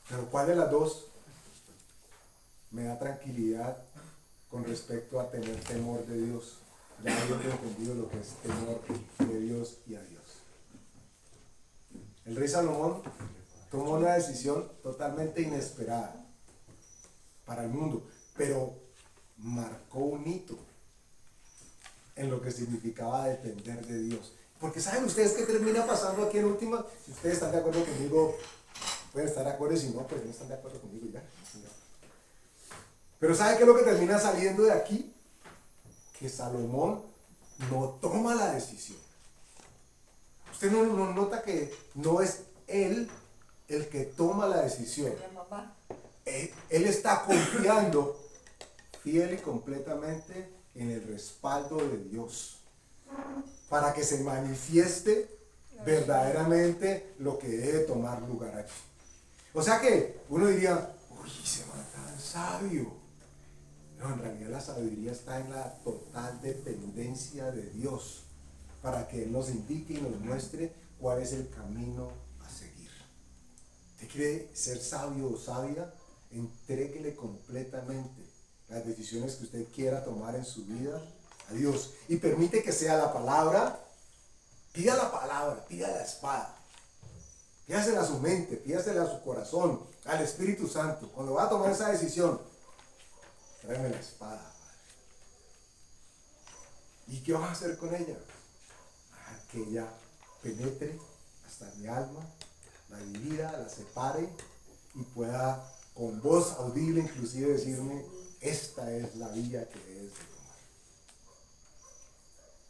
Pero ¿cuál de las dos me da tranquilidad con respecto a tener temor de Dios? Ya habiendo entendido lo que es temor de Dios y a Dios. El rey Salomón tomó una decisión totalmente inesperada para el mundo, pero marcó un hito que significaba depender de Dios. Porque ¿saben ustedes qué termina pasando aquí en última? Si ustedes están de acuerdo conmigo, pueden estar de acuerdo, y si no, pues no están de acuerdo conmigo ya. Pero ¿saben qué es lo que termina saliendo de aquí? Que Salomón no toma la decisión. Usted no nota que no es él el que toma la decisión. Él está confiando fiel y completamente en el respaldo de Dios para que se manifieste verdaderamente lo que debe tomar lugar aquí. O sea que uno diría, uy, se va tan sabio. No, en realidad la sabiduría está en la total dependencia de Dios para que Él nos indique y nos muestre cuál es el camino a seguir. ¿Usted quiere ser sabio o sabia? Entréguele completamente las decisiones que usted quiera tomar en su vida a Dios y permite que sea la palabra. Pida la palabra, pida la espada, pídasela a su mente, pídasela a su corazón, al Espíritu Santo. Cuando va a tomar esa decisión, tráeme la espada, Padre. ¿Y qué vas a hacer con ella? Dejar que ella penetre hasta mi alma, la divida, la separe y pueda con voz audible inclusive decirme, esta es la vía que debes de tomar.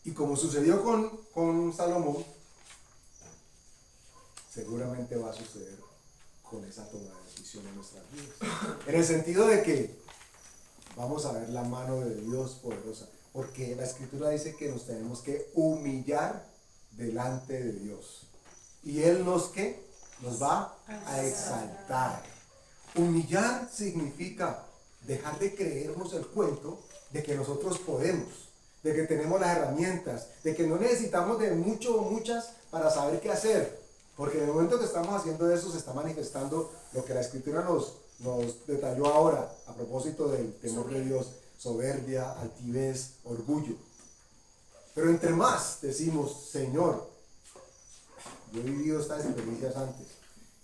Y como sucedió con Salomón, seguramente va a suceder con esa toma de decisión en nuestras vidas. En el sentido de que vamos a ver la mano de Dios poderosa, porque la Escritura dice que nos tenemos que humillar delante de Dios. Y Él nos va a exaltar. Humillar significa dejar de creernos el cuento de que nosotros podemos, de que tenemos las herramientas, de que no necesitamos de mucho o muchas para saber qué hacer, porque en el momento que estamos haciendo eso se está manifestando lo que la Escritura nos detalló ahora a propósito del temor de Dios: soberbia, altivez, orgullo. Pero entre más decimos, Señor, yo he vivido estas experiencias antes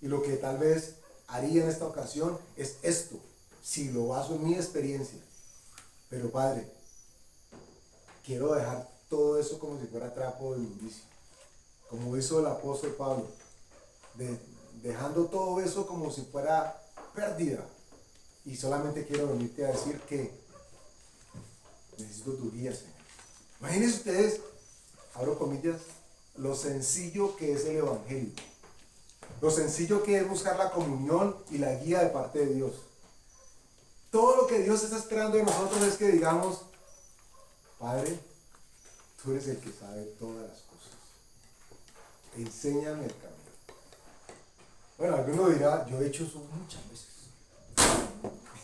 y lo que tal vez haría en esta ocasión es esto, si lo baso en mi experiencia. Pero Padre, quiero dejar todo eso como si fuera trapo de inmundicia, como hizo el apóstol Pablo, dejando todo eso como si fuera pérdida, y solamente quiero venirte a decir que necesito tu guía, Señor. Imagínense ustedes, abro comillas, lo sencillo que es el Evangelio, lo sencillo que es buscar la comunión y la guía de parte de Dios. Todo lo que Dios está esperando de nosotros es que digamos, Padre, tú eres el que sabe todas las cosas, enséñame el camino. Bueno, alguno dirá, yo he hecho eso muchas veces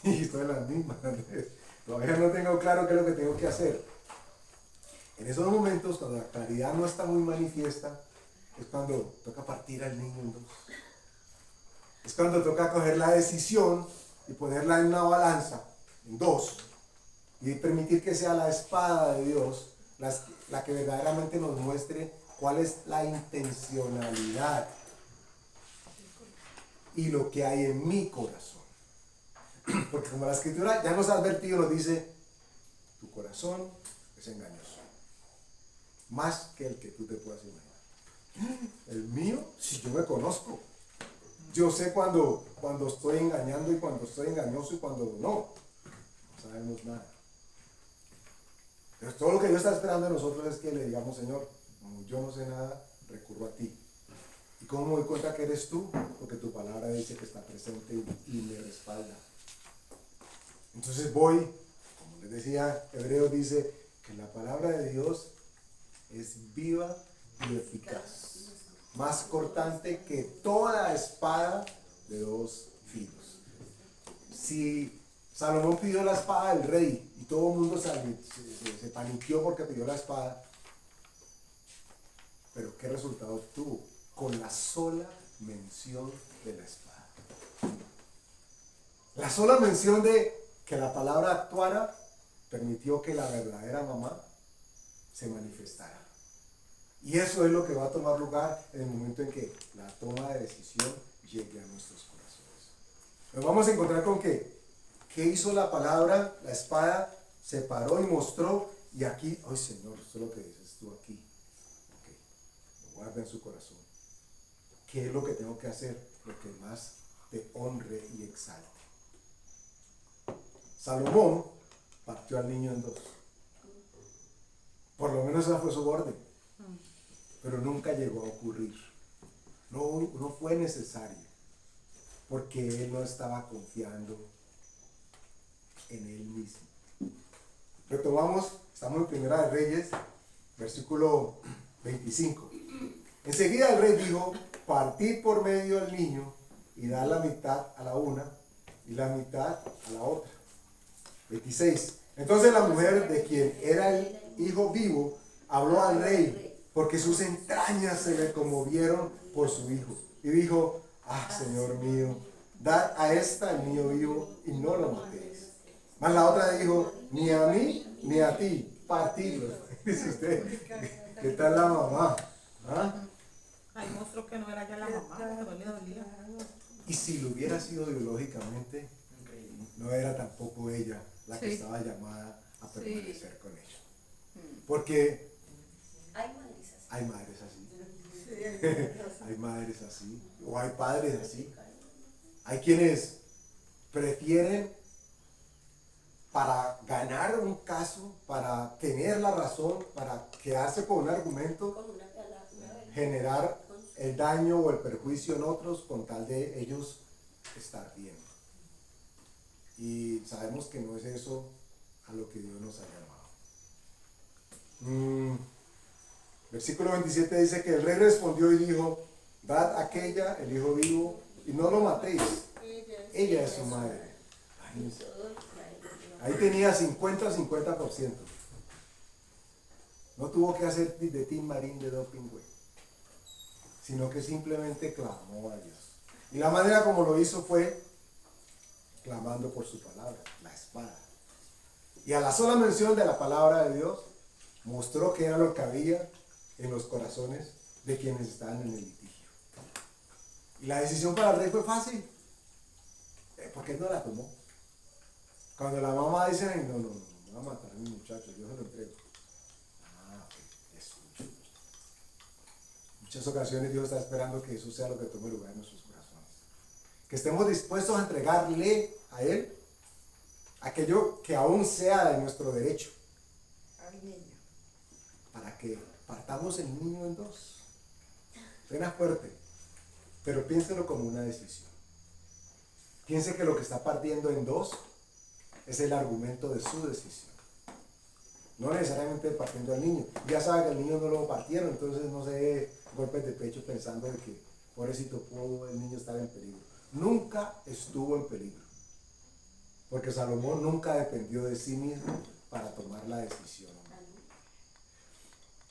y estoy en las mismas, todavía no tengo claro qué es lo que tengo que hacer. En esos momentos, cuando la claridad no está muy manifiesta, es cuando toca partir al niño en dos. Es cuando toca coger la decisión y ponerla en una balanza, en dos, y permitir que sea la espada de Dios la que verdaderamente nos muestre cuál es la intencionalidad y lo que hay en mi corazón. Porque como la Escritura ya nos ha advertido, nos dice, tu corazón es engañoso, más que el que tú te puedas imaginar. El mío, si yo me conozco, yo sé cuando estoy engañando y cuando estoy engañoso y cuando no sabemos nada. Pero todo lo que Dios está esperando de nosotros es que le digamos, Señor, como yo no sé nada, recurro a ti. ¿Y cómo me doy cuenta que eres tú? Porque tu palabra dice que está presente y me respalda. Entonces voy, como les decía, Hebreos dice que la palabra de Dios es viva y eficaz, más cortante que toda espada de dos filos. Si Salomón pidió la espada del rey y todo el mundo se paniqueó porque pidió la espada, pero ¿qué resultado tuvo? Con la sola mención de la espada. La sola mención de que la palabra actuara permitió que la verdadera mamá se manifestara. Y eso es lo que va a tomar lugar en el momento en que la toma de decisión llegue a nuestros corazones. Nos vamos a encontrar con que, ¿qué hizo la palabra? La espada se paró y mostró Y aquí, ay Señor, esto es lo que dices tú aquí. Ok, lo guarda en su corazón. ¿Qué es lo que tengo que hacer? Lo que más te honre y exalte. Salomón partió al niño en dos. Por lo menos esa fue su orden. Pero nunca llegó a ocurrir. No fue necesario. Porque él no estaba confiando en él mismo. Retomamos, estamos en Primera de Reyes, versículo 25. Enseguida el rey dijo, partid por medio del niño y dar la mitad a la una y la mitad a la otra. 26. Entonces la mujer de quien era el hijo vivo habló al rey porque sus entrañas se le conmovieron por su hijo. Y dijo, Señor mío, dad a esta el niño vivo y no lo matéis. Mas la otra dijo, ni a mí ni a ti, partidlo. Dice usted, ¿qué tal la mamá? ¿Ah? Ahí mostró que no era ya la mamá, pero le dolía. Y si lo hubiera sido biológicamente, no era tampoco ella la que estaba llamada a permanecer con ella. Porque hay madres así. Hay madres así. O hay padres así. Hay quienes prefieren, para ganar un caso, para tener la razón, para quedarse con un argumento, generar el daño o el perjuicio en otros con tal de ellos estar bien. Y sabemos que no es eso a lo que Dios nos ha llamado. Versículo 27 dice que el rey respondió y dijo, dad a aquella el hijo vivo y no lo matéis. Ella es su madre. Ahí tenía 50-50%. No tuvo que hacer de Tim Marín de doping, güey, sino que simplemente clamó a Dios. Y la manera como lo hizo fue clamando por su palabra, la espada. Y a la sola mención de la palabra de Dios, mostró que era lo que había en los corazones de quienes estaban en el litigio. Y la decisión para el rey fue fácil. ¿Por qué no la tomó? Cuando la mamá dice, no, me va a matar a mi muchacho, yo se lo entrego. Ok, es suyo. En muchas ocasiones Dios está esperando que eso sea lo que tome lugar en nuestros corazones. Que estemos dispuestos a entregarle a Él aquello que aún sea de nuestro derecho. Al niño. Para que partamos el niño en dos. Suena fuerte, pero piénselo como una decisión. Piense que lo que está partiendo en dos es el argumento de su decisión. No necesariamente partiendo al niño. Ya sabe que el niño no lo partieron, entonces no se dé golpes de pecho pensando de que pobrecito pudo el niño estar en peligro. Nunca estuvo en peligro. Porque Salomón nunca dependió de sí mismo para tomar la decisión.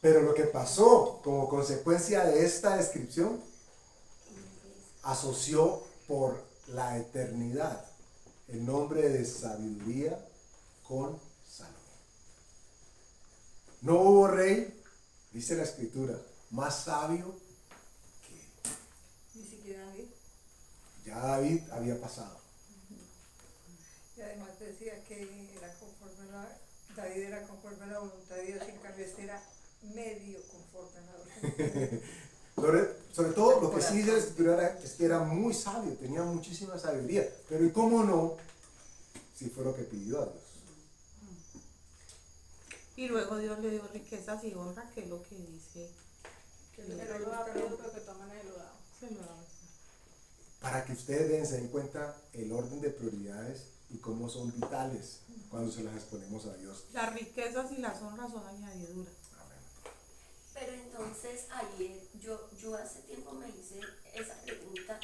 Pero lo que pasó como consecuencia de esta descripción, asoció por la eternidad el nombre de sabiduría con Salomón. No hubo rey, dice la escritura, más sabio que él. Ni siquiera David. Ya David había pasado. Y además decía que era conforme David era conforme a la voluntad de Dios, y en cambio este era medio conforme a la voluntad de Dios. Sobre todo lo que sí dice la escritura es que era muy sabio, tenía muchísima sabiduría. Pero ¿y cómo no? Si fue lo que pidió a Dios. Y luego Dios le dio riquezas y honra, que es lo que dice. Que no lo ha pedido, pero que toma nadie lo da. Se lo da. Para que ustedes se den cuenta el orden de prioridades y cómo son vitales cuando se las exponemos a Dios. Las riquezas y las honras son añadiduras. Pero entonces ayer yo hace tiempo me hice esa pregunta,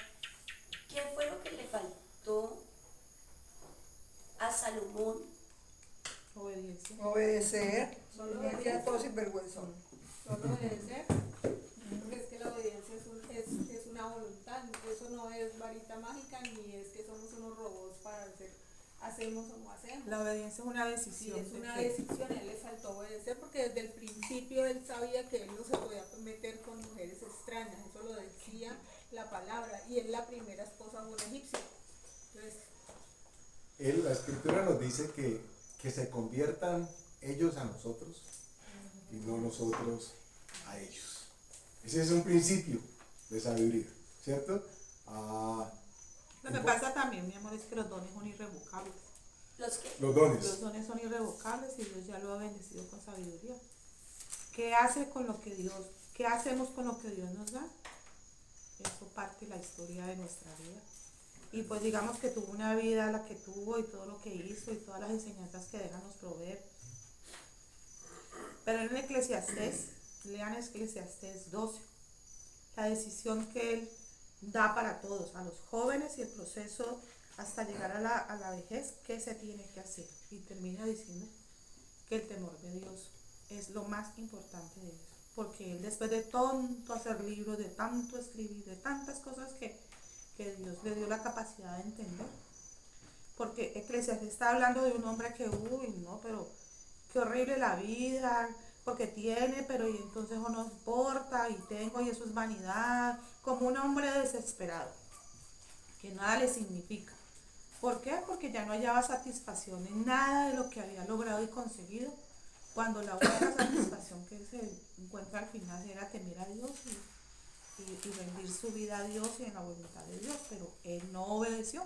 ¿qué fue lo que le faltó a Salomón? Obediencia. Obedecer. Solo Y queda todo sinvergüenza. Solo obedecer, porque es que la obediencia es una voluntad, eso no es varita mágica ni es que somos unos robots para hacer, hacemos o no hacemos. La obediencia es una Sí, decisión. es una de fe. decisión, a él le faltó obedecer porque desde el principio él sabía que él no se podía meter con mujeres extrañas, eso lo decía la palabra, y él la primera esposa fue una egipcia. Entonces, La escritura nos dice que se conviertan ellos a nosotros y no nosotros a ellos. Ese es un principio de sabiduría, ¿cierto? Lo que pasa también, mi amor, es que los dones son irrevocables. ¿Los qué? Los dones. Los dones son irrevocables y Dios ya lo ha bendecido con sabiduría. ¿Qué hacemos con lo que Dios nos da? Eso parte de la historia de nuestra vida. Y pues digamos que tuvo una vida la que tuvo y todo lo que hizo y todas las enseñanzas que dejan los proverbios. Pero en Eclesiastés, lean Eclesiastés 12, la decisión que él da para todos, a los jóvenes y el proceso hasta llegar a la vejez, ¿qué se tiene que hacer? Y termina diciendo que el temor de Dios es lo más importante de eso. Porque él, después de tanto hacer libros, de tanto escribir, de tantas cosas que Dios le dio la capacidad de entender. Porque Eclesiastés está hablando de un hombre que, no, pero qué horrible la vida, porque tiene, pero y entonces no importa, y tengo, y eso es vanidad, como un hombre desesperado, que nada le significa. ¿Por qué? Porque ya no hallaba satisfacción en nada de lo que había logrado y conseguido, cuando la única satisfacción que se encuentra al final era temer a Dios y rendir su vida a Dios y en la voluntad de Dios, pero él no obedeció.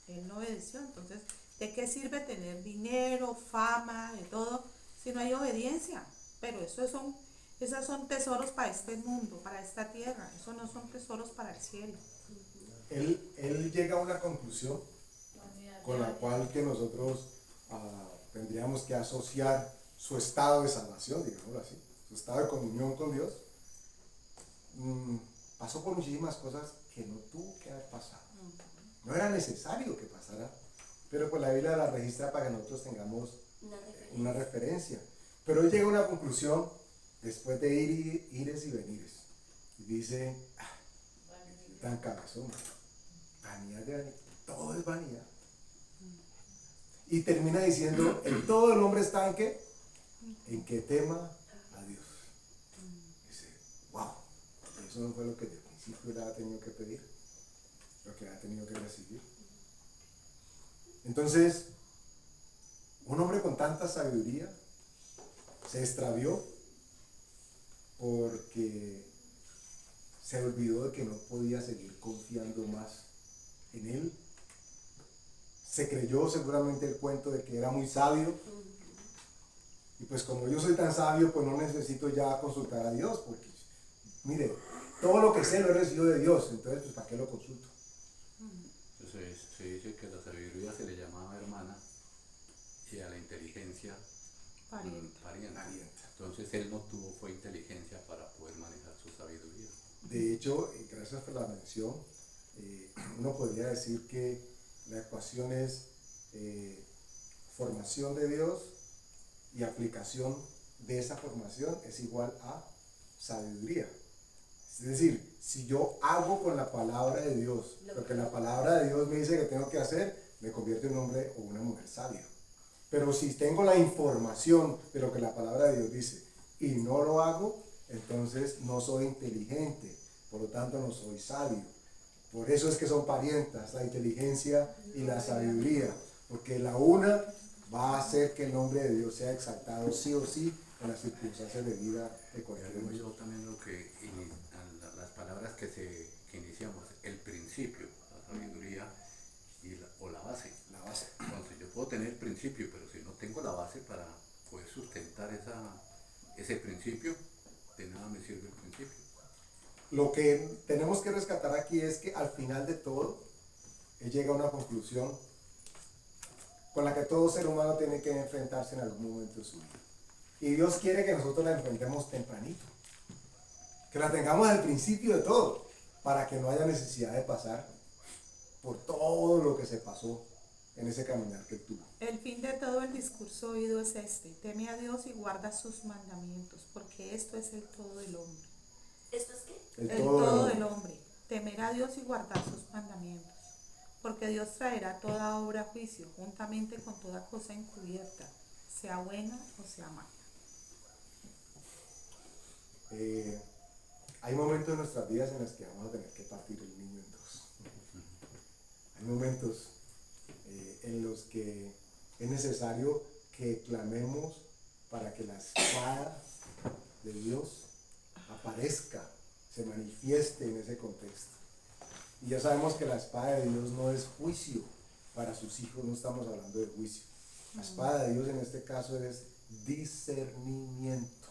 Entonces, ¿de qué sirve tener dinero, fama, de todo, si no hay obediencia? Pero esos son tesoros para este mundo, para esta tierra, esos no son tesoros para el cielo. Él llega a una conclusión con la cual que nosotros tendríamos que asociar su estado de salvación, digámoslo así, su estado de comunión con Dios. Pasó por muchísimas cosas que no tuvo que haber pasado. No era necesario que pasara, pero pues la Biblia la registra para que nosotros tengamos una referencia. Pero él llega a una conclusión después de ires y venires. Y dice, tan cabezón, vanidad, todo es vanidad. Y termina diciendo, en todo el hombre está en qué? En que tema a Dios. Dice, wow, eso no fue lo que desde el principio él había tenido que pedir, lo que había tenido que recibir. Entonces, un hombre con tanta sabiduría se extravió porque se olvidó de que no podía seguir confiando más en él. Se creyó seguramente el cuento de que era muy sabio. Y pues como yo soy tan sabio, pues no necesito ya consultar a Dios, porque mire, todo lo que sé lo he recibido de Dios, entonces pues ¿para qué lo consulto? Se dice que la sabiduría se le llamaba hermana y a la inteligencia pariente. Entonces él no fue inteligencia para poder manejar su sabiduría. De hecho, gracias por la mención, uno podría decir que la ecuación es formación de Dios y aplicación de esa formación es igual a sabiduría. Es decir, si yo hago con la palabra de Dios lo que la palabra de Dios me dice que tengo que hacer, me convierto en un hombre o una mujer sabio. Pero si tengo la información de lo que la palabra de Dios dice y no lo hago, entonces no soy inteligente, por lo tanto no soy sabio. Por eso es que son parientas, la inteligencia y la sabiduría, porque la una va a hacer que el nombre de Dios sea exaltado sí o sí en las circunstancias de vida de cualquier uno. Yo también las palabras que iniciamos, el principio, la sabiduría o la base. La base. Entonces yo puedo tener el principio, pero si no tengo la base para poder sustentar ese principio, de nada me sirve el principio. Lo que tenemos que rescatar aquí es que al final de todo, él llega a una conclusión con la que todo ser humano tiene que enfrentarse en algún momento de su vida. Y Dios quiere que nosotros la enfrentemos tempranito, que la tengamos al principio de todo, para que no haya necesidad de pasar por todo lo que se pasó en ese caminar que tuvo. El fin de todo el discurso oído es este: teme a Dios y guarda sus mandamientos, porque esto es el todo del hombre. ¿Esto es qué? El todo del hombre, temer a Dios y guardar sus mandamientos, porque Dios traerá toda obra a juicio, juntamente con toda cosa encubierta, sea buena o sea mala. Hay momentos en nuestras vidas en los que vamos a tener que partir el niño en dos. Hay momentos en los que es necesario que clamemos para que la espada de Dios aparezca, se manifieste en ese contexto. Y ya sabemos que la espada de Dios no es juicio para sus hijos, no estamos hablando de juicio. La espada de Dios en este caso es discernimiento.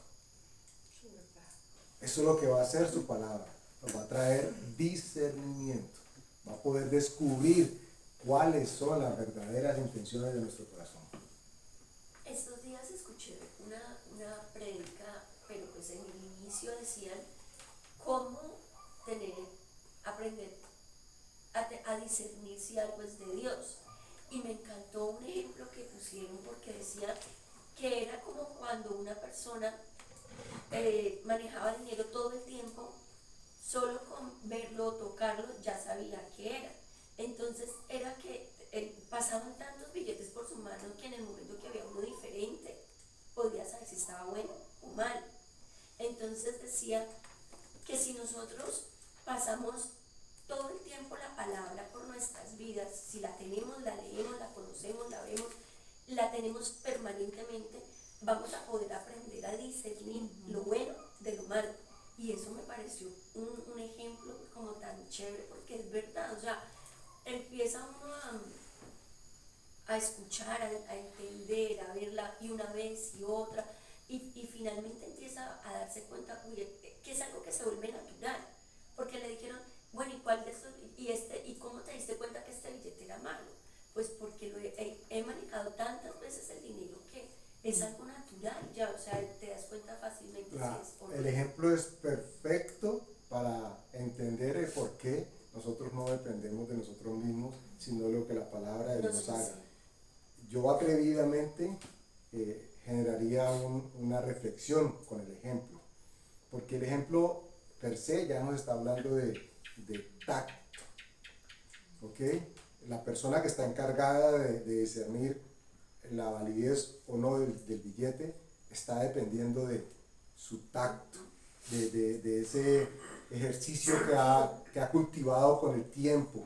Eso es lo que va a hacer su palabra. Nos va a traer discernimiento. Va a poder descubrir cuáles son las verdaderas intenciones de nuestro corazón. Estos días escuché una prédica, pero pues en el inicio decían cómo aprender a discernir si algo es de Dios. Y me encantó un ejemplo que pusieron porque decía que era como cuando una persona manejaba dinero todo el tiempo, solo con verlo, tocarlo, ya sabía qué era. Entonces era que pasaban tantos billetes por su mano que en el momento que había uno diferente, podía saber si estaba bueno o mal. Entonces decía que si nosotros pasamos todo el tiempo la palabra por nuestras vidas, si la tenemos, la leemos, la conocemos, la vemos, la tenemos permanentemente, vamos a poder aprender a discernir lo bueno de lo malo. Y eso me pareció un ejemplo como tan chévere, porque es verdad, o sea, empieza uno a escuchar, a entender, a verla y una vez y otra, y finalmente empieza a darse cuenta que es algo que se vuelve natural, porque le dijeron, bueno, ¿y cuál de estos, y cómo te diste cuenta que este billete era malo? Pues porque he manejado tantas veces el dinero que es algo natural ya, o sea, te das cuenta fácilmente si es o no. El ejemplo es perfecto para entender el por qué nosotros no dependemos de nosotros mismos, sino de lo que la palabra de Dios haga. Yo atrevidamente generaría una reflexión con el ejemplo, porque el ejemplo per se ya nos está hablando de tacto, ¿ok? La persona que está encargada de discernir la validez o no del billete está dependiendo de su tacto, de ese ejercicio que ha cultivado con el tiempo.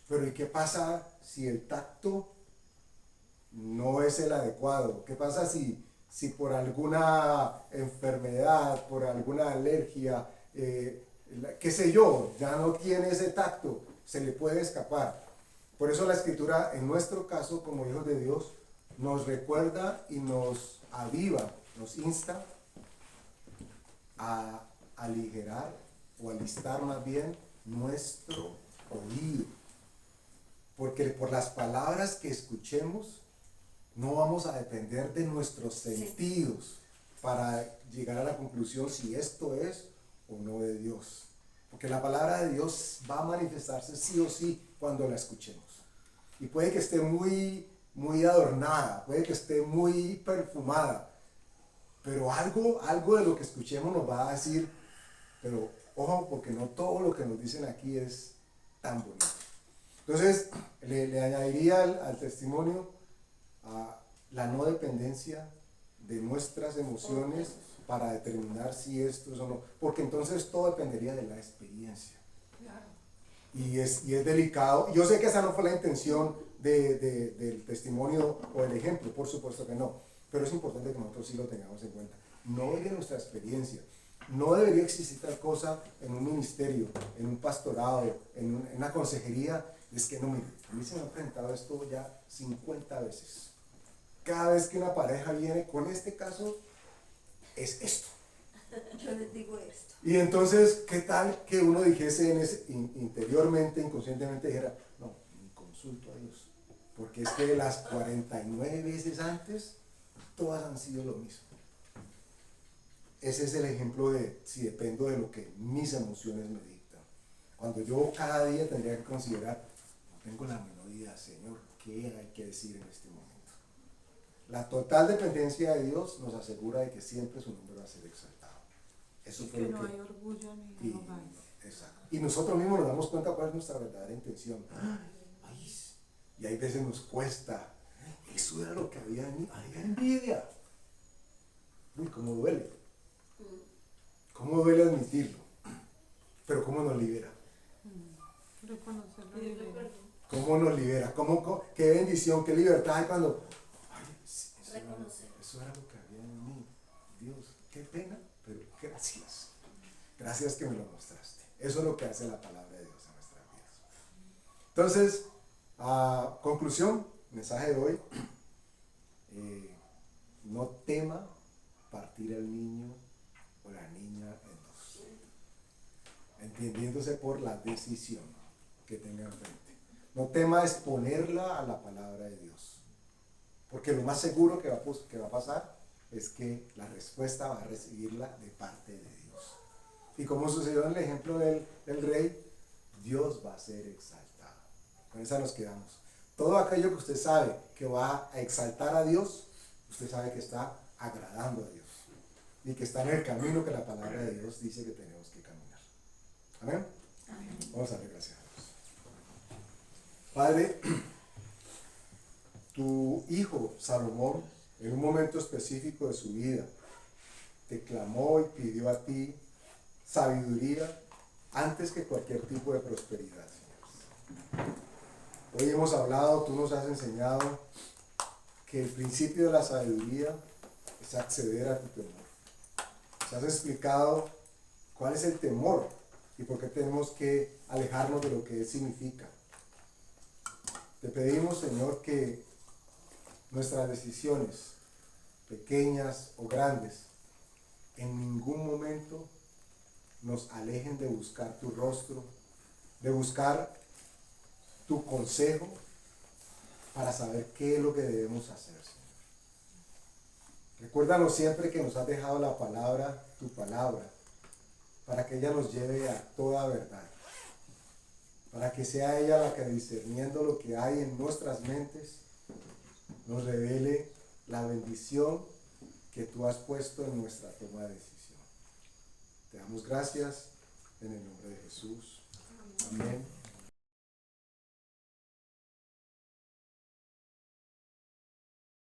Pero ¿y qué pasa si el tacto no es el adecuado? ¿Qué pasa si por alguna enfermedad, por alguna alergia, qué sé yo, ya no tiene ese tacto, se le puede escapar? Por eso la Escritura, en nuestro caso, como hijos de Dios, nos recuerda y nos aviva, nos insta a aligerar o alistar más bien nuestro oído. Porque por las palabras que escuchemos, no vamos a depender de nuestros sentidos para llegar a la conclusión si esto es o no de Dios. Porque la palabra de Dios va a manifestarse sí o sí cuando la escuchemos. Y puede que esté muy, muy adornada, puede que esté muy perfumada, pero algo de lo que escuchemos nos va a decir, pero ojo, porque no todo lo que nos dicen aquí es tan bonito. Entonces, le añadiría al testimonio la no dependencia de nuestras emociones para determinar si esto es o no, porque entonces todo dependería de la experiencia. Claro. Y es delicado. Yo sé que esa no fue la intención del testimonio o el ejemplo, por supuesto que no, pero es importante que nosotros sí lo tengamos en cuenta. No es de nuestra experiencia. No debería existir tal cosa en un ministerio, en un pastorado, en una consejería. Es que no, mire, a mí se me ha presentado esto ya 50 veces. Cada vez que una pareja viene, con este caso, es esto. Yo les digo esto. Y entonces, ¿qué tal que uno dijese interiormente, inconscientemente, dijera, no, ni consulto a Dios? Porque es que las 49 veces antes, todas han sido lo mismo. Ese es el ejemplo de si dependo de lo que mis emociones me dictan. Cuando yo cada día tendría que considerar, no tengo la menor idea, Señor, ¿qué hay que decir en este momento? La total dependencia de Dios nos asegura de que siempre su nombre va a ser exaltado. Eso fue que lo no que... hay orgullo ni arrogancia. Exacto. Y nosotros mismos nos damos cuenta cuál es nuestra verdadera intención. Ay, y hay veces nos cuesta. Eso era lo que había en mí. Había envidia. Uy, cómo duele. Cómo duele admitirlo. Pero cómo nos libera. Reconocerlo. ¿Cómo nos libera? Qué bendición, qué libertad hay cuando reconocer. Eso era lo que había en mí. Dios, qué pena, pero gracias. Gracias que me lo mostraste. Eso es lo que hace la palabra de Dios en nuestras vidas. Entonces, a conclusión, mensaje de hoy, no tema partir al niño o la niña en dos, entendiéndose por la decisión que tenga enfrente. No tema exponerla a la palabra de Dios, porque lo más seguro que va a pasar es que la respuesta va a recibirla de parte de Dios. Y como sucedió en el ejemplo del rey, Dios va a ser exaltado. Con esa nos quedamos. Todo aquello que usted sabe que va a exaltar a Dios, usted sabe que está agradando a Dios y que está en el camino que la palabra de Dios dice que tenemos que caminar. ¿Amén? Amén. Vamos a darle gracias a Dios. Padre, tu hijo Salomón, en un momento específico de su vida, te clamó y pidió a ti sabiduría antes que cualquier tipo de prosperidad, Señor. Hoy hemos hablado, tú nos has enseñado que el principio de la sabiduría es acceder a tu temor. Nos has explicado cuál es el temor y por qué tenemos que alejarnos de lo que él significa. Te pedimos, Señor, que nuestras decisiones, pequeñas o grandes, en ningún momento nos alejen de buscar tu rostro, de buscar tu consejo para saber qué es lo que debemos hacer, Señor. Recuérdanos siempre que nos has dejado la palabra, tu palabra, para que ella nos lleve a toda verdad, para que sea ella la que, discerniendo lo que hay en nuestras mentes, nos revele la bendición que tú has puesto en nuestra toma de decisión. Te damos gracias en el nombre de Jesús. Amén.